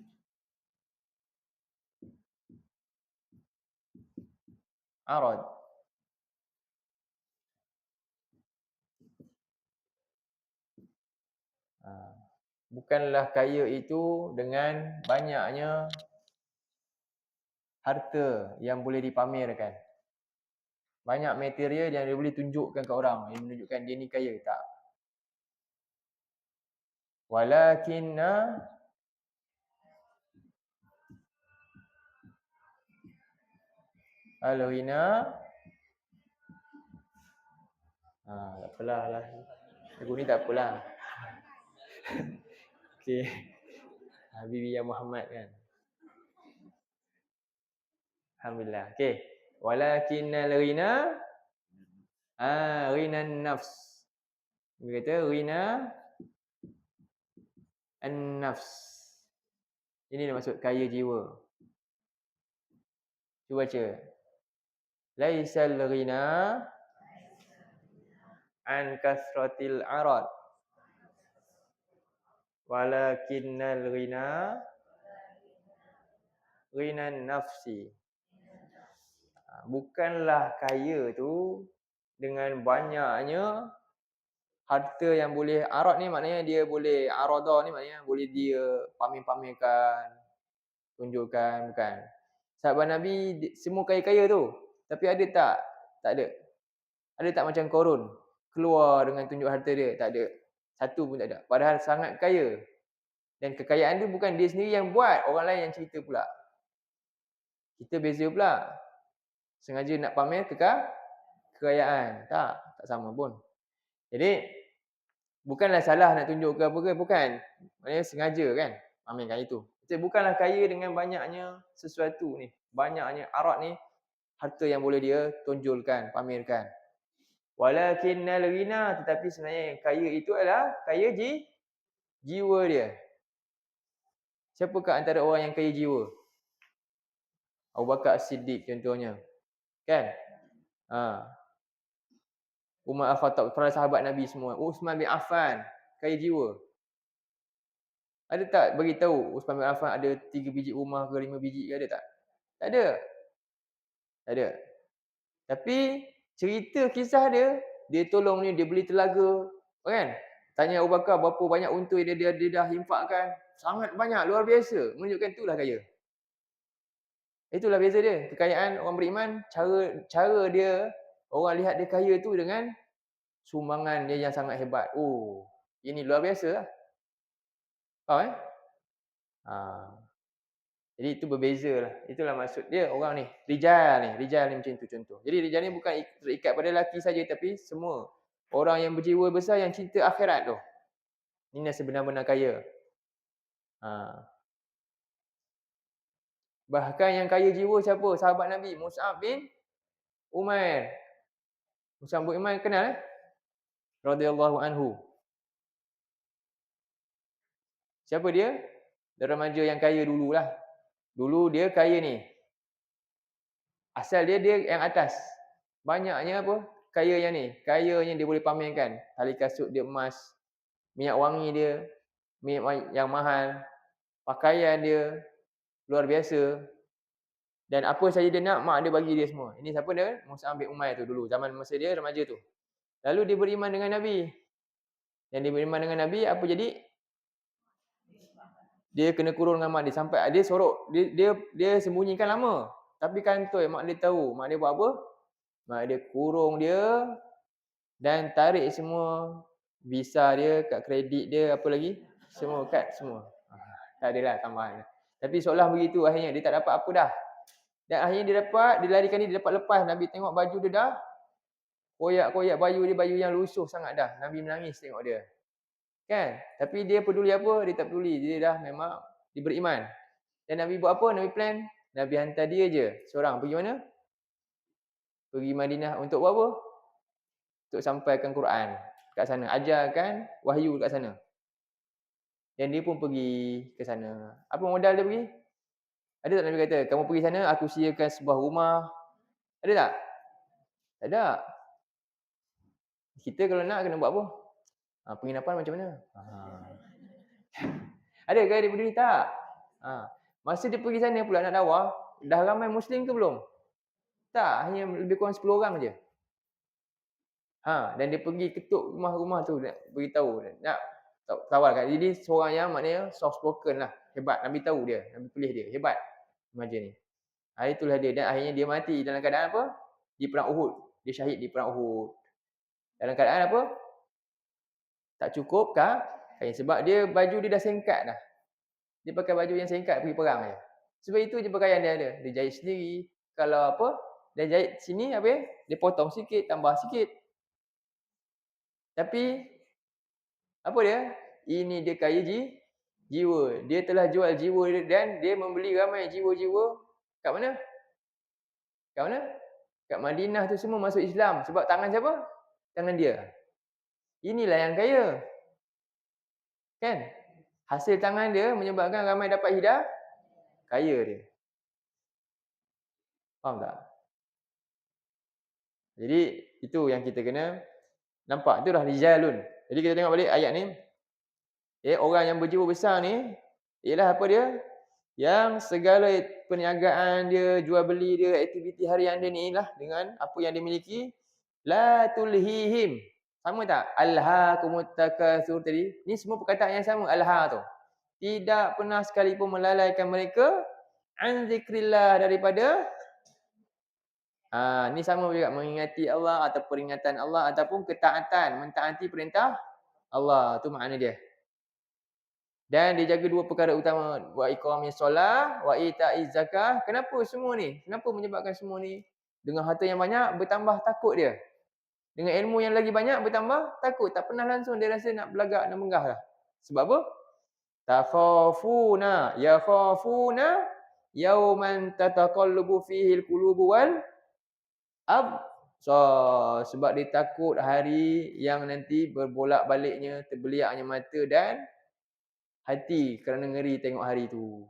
arad. Bukanlah kaya itu dengan banyaknya harta yang boleh dipamerkan. Banyak material yang dia boleh tunjukkan ke orang, yang menunjukkan dia ni kaya, tak. Walakinna al-ghina tak apalah lah. Lagu ni tak apalah. Okey. Habibi ya Muhammad kan. Alhamdulillah. Okey. Walakinnal ghina ghinan nafs. Dia kata ghina an-nafs. Ini dia maksud kaya jiwa. Cuba baca. Laisal ghina an kasratil arad. Walakinnal ghina ghinan nafsi. Bukanlah kaya tu dengan banyaknya harta yang boleh arad ni, maknanya dia boleh aradah ni, maknanya boleh dia pamer-pamerkan, tunjukkan, bukan. Sahabat Nabi semua kaya-kaya tu, tapi ada tak? Tak ada. Ada tak macam Qarun keluar dengan tunjuk harta dia? Tak ada. Satu pun tak ada. Padahal sangat kaya. Dan kekayaan tu bukan dia sendiri yang buat, orang lain yang cerita pula. Kita beza pula. Sengaja nak pamer kekayaan. Tak sama pun. Jadi, bukanlah salah nak tunjuk ke apa ke, bukan. Maknanya sengaja kan, pamerkan itu. Kita bukanlah kaya dengan banyaknya sesuatu ni. Banyaknya arat ni, harta yang boleh dia tonjolkan, pamerkan. Walakinnal ghina, tetapi sebenarnya yang kaya itu adalah kaya jiwa dia. Siapakah antara orang yang kaya jiwa? Abu Bakar As-Siddiq contohnya. Kan? Umar Al-Khattab, para sahabat Nabi semua. Uthman bin Affan, kaya jiwa. Ada tak bagi tahu Uthman bin Affan ada 3 biji rumah ke 5 biji ke, ada tak? Tak ada. Tak ada. Tapi cerita kisah dia tolong ni, dia beli telaga, kan? Tanya Abu Bakar berapa banyak unta dia dah infakkan. Sangat banyak, luar biasa. Menunjukkan itulah kaya. Itulah beza dia. Kekayaan orang beriman, cara dia, orang lihat dia kaya tu dengan sumbangan dia yang sangat hebat. Oh, ini luar biasa lah. Faham Jadi itu berbeza lah. Itulah maksud dia orang ni. Rijal ni macam tu contoh. Jadi rijal ni bukan terikat pada lelaki saja, tapi semua. Orang yang berjiwa besar yang cinta akhirat tu. Ini yang sebenar-benar kaya. Bahkan yang kaya jiwa siapa? Sahabat Nabi, Mus'ab bin Umair. Mus'ab bin Umair kenal radhiyallahu anhu. Siapa dia? Dia remaja yang kaya dululah. Dulu dia kaya ni. Asal dia yang atas. Banyaknya apa? Kaya yang ni. Kayanya dia boleh pamerkan. Tali kasut dia emas. Minyak wangi dia. Minyak yang mahal. Pakaian dia. Luar biasa. Dan apa saja dia nak, mak dia bagi dia semua. Ini siapa dia? Mus'ab bin Umair tu dulu. Zaman masa dia remaja tu. Lalu dia beriman dengan Nabi. Yang dia beriman dengan Nabi, apa jadi? Dia kena kurung dengan mak dia. Sampai dia sorok. Dia sembunyikan lama. Tapi kantoi mak dia tahu. Mak dia buat apa? Mak dia kurung dia. Dan tarik semua visa dia, kad kredit dia, apa lagi? Semua kad semua. Tak adalah tambahan. Tapi seolah begitu akhirnya. Dia tak dapat apa dah. Dan akhirnya dia larikan ni, dia dapat lepas. Nabi tengok baju dia dah koyak-koyak, baju yang lusuh sangat dah. Nabi menangis tengok dia. Kan? Tapi dia peduli apa? Dia tak peduli. Dia dah memang dia beriman. Dan Nabi buat apa? Nabi plan. Nabi hantar dia je seorang. Pergi mana? Pergi Madinah untuk buat apa? Untuk sampaikan Quran kat sana. Ajarkan wahyu kat sana. Dan dia pun pergi ke sana. Apa modal dia pergi? Ada tak Nabi kata, kamu pergi sana, aku sediakan sebuah rumah. Ada tak? Tak ada. Kita kalau nak kena buat apa? Penginapan macam mana? Ada ke dia peduli? Tak. Masa dia pergi sana pula nak dakwah, dah ramai Muslim ke belum? Tak, hanya lebih kurang 10 orang je. Dan dia pergi ketuk rumah-rumah tu, nak beritahu, nak tawarkan. Jadi seorang yang maknanya soft spoken lah. Hebat, Nabi tahu dia, Nabi pilih dia. Hebat remaja ni. Itulah dia. Dan akhirnya dia mati dalam keadaan apa? Di perang Uhud. Dia syahid di perang Uhud. Dalam keadaan apa? Tak cukup kah? Sebab dia baju dia dah singkat dah. Dia pakai baju yang singkat pergi perang je. Sebab itu je pakaian dia ada. Dia jahit sendiri. Kalau apa, dia jahit sini apa? Dia potong sikit, tambah sikit. Tapi apa dia? Ini dia kaya jiwa. Dia telah jual jiwa dia dan dia membeli ramai jiwa-jiwa kat mana? Kat mana? Kat Madinah tu semua masuk Islam. Sebab tangan siapa? Tangan dia. Inilah yang kaya. Kan? Hasil tangan dia menyebabkan ramai dapat hidayah. Kaya dia. Faham tak? Jadi itu yang kita kena nampak. Itulah rijalun. Jadi kita tengok balik ayat ni. Orang yang berjiwa besar ni ialah apa dia? Yang segala perniagaan dia, jual beli dia, aktiviti harian dia ni lah dengan apa yang dia miliki, la tulhihim. Sama tak? Alhaakumut takatsur tadi. Ni semua perkataan yang sama, alha tu. Tidak pernah sekalipun melalaikan mereka an zikrillah, daripada ni sama juga, mengingati Allah atau peringatan Allah ataupun ketaatan, mentaati perintah Allah, tu makna dia. Dan dia jaga dua perkara utama, wa iqamis solah, wa ita'iz zakah. Kenapa semua ni? Kenapa menyebabkan semua ni? Dengan harta yang banyak, bertambah takut dia. Dengan ilmu yang lagi banyak, bertambah takut. Tak pernah langsung dia rasa nak belagak, nak menggah lah. Sebab apa? Yakhafuna yauman tataqallabu fihi al-qulubu wal sebab dia takut hari yang nanti berbolak-baliknya, terbeliaknya mata dan hati kerana ngeri tengok hari tu.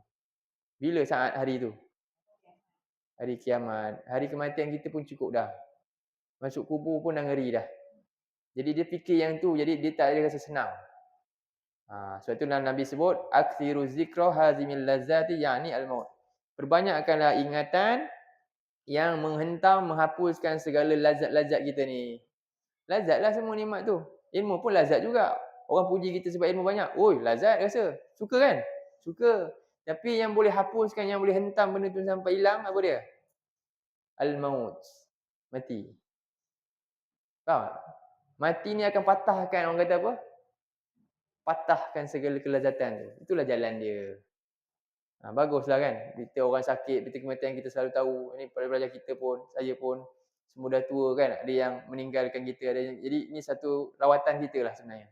Bila saat hari tu? Hari kiamat. Hari kematian kita pun cukup dah. Masuk kubur pun dah ngeri dah. Jadi dia fikir yang tu, jadi dia tak ada rasa senang. Sebab tu Nabi sebut aktsiru zikra hazimil lazati yakni al-maut. Perbanyakkanlah ingatan yang menghentam, menghapuskan segala lazat-lazat kita ni. Lazatlah semua nikmat tu. Ilmu pun lazat juga. Orang puji kita sebab ilmu banyak. Oi, lazat rasa. Suka kan? Suka. Tapi yang boleh hapuskan, yang boleh hentam benda tu sampai hilang, apa dia? Al-maut. Mati. Faham tak? Mati ni akan patahkan, orang kata apa? Patahkan segala kelazatan tu. Itulah jalan dia. Baguslah kan? Kita orang sakit, berita kematian kita selalu tahu. Ini pelajar kita pun, saya pun, semua dah tua kan? Ada yang meninggalkan kita. Jadi ini satu rawatan kita lah sebenarnya.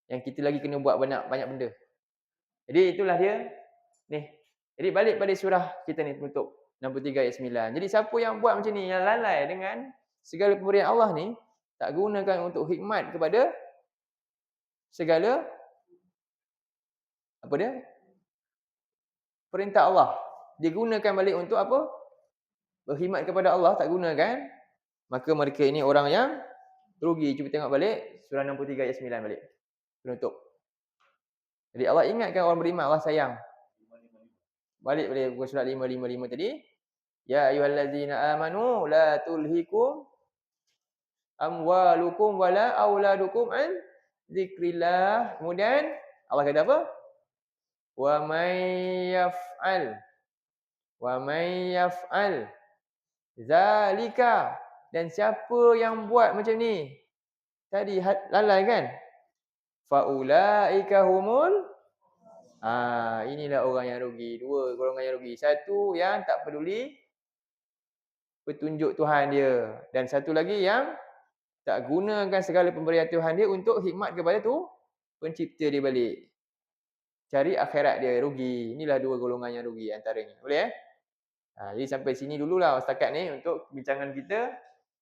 Yang kita lagi kena buat banyak benda. Jadi itulah dia. Ni. Jadi balik pada surah kita ni penutup. 63 ayat 9. Jadi siapa yang buat macam ni, yang lalai dengan segala pemberian Allah ni, tak gunakan untuk hikmat kepada segala apa dia? Perintah Allah. Dia gunakan balik untuk apa? Berkhidmat kepada Allah, tak gunakan. Maka mereka ini orang yang rugi. Cuba tengok balik surah 63 ayat 9 balik. Penutup. Jadi Allah ingatkan orang beriman, Allah sayang. Balik surah 555 tadi. Ya ayyuhallazina amanu la tulhikum amwalukum wala auladukum an zikrillah. Kemudian Allah kata apa? Wa may yaf'al zalika, dan siapa yang buat macam ni tadi lalai kan, faulaika humul inilah orang yang rugi. Dua golongan yang rugi. Satu yang tak peduli petunjuk Tuhan dia, dan satu lagi yang tak gunakan segala pemberian Tuhan dia untuk hikmat kepada tu pencipta dia balik. Cari akhirat dia, rugi. Inilah dua golongan yang rugi antaranya. Boleh jadi sampai sini dululah setakat ni untuk bincangan kita.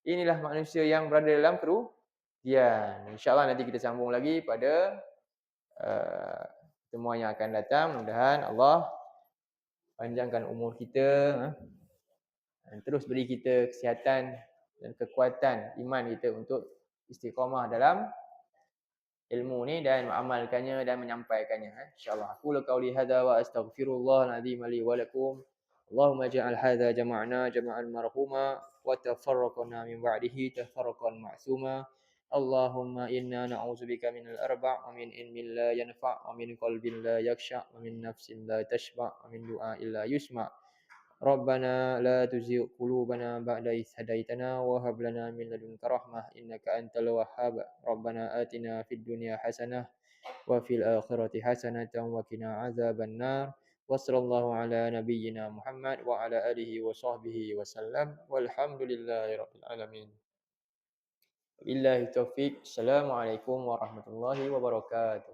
Inilah manusia yang berada dalam kerugian. InsyaAllah nanti kita sambung lagi pada pertemuan yang akan datang. Mudah-mudahan Allah panjangkan umur kita, dan terus beri kita kesihatan dan kekuatan iman kita untuk istiqamah dalam ilmu ni dan mengamalkannya dan menyampaikannya. InsyaAllah. Aku qauli hadza wa astaghfirullahal azim li wa lakum. Allahumma ja'al hadza jama'na jama'an marhuma wa tafarraqna min ba'dihi tafarraqan ma'suma. Allahumma inna na'udzubika minal arba' wa min ilmin la yanfa' wa min qalbin la yakhsha' wa min nafsin la tashba' wa min du'a'in la yusma'. Rabbana la tuzigh qulubana ba'da idh hadaitana wa hab lana min ladunka rahmah innaka antal wahhab. Rabbana atina fid dunya hasanah wa fil akhirati hasanatan wa qina adzabannar. Wa sallallahu ala nabiyyina Muhammad wa ala alihi wa sahbihi wasallam. Walhamdulillahi rabbil alamin. Billahi taufiq. Assalamualaikum warahmatullahi wabarakatuh.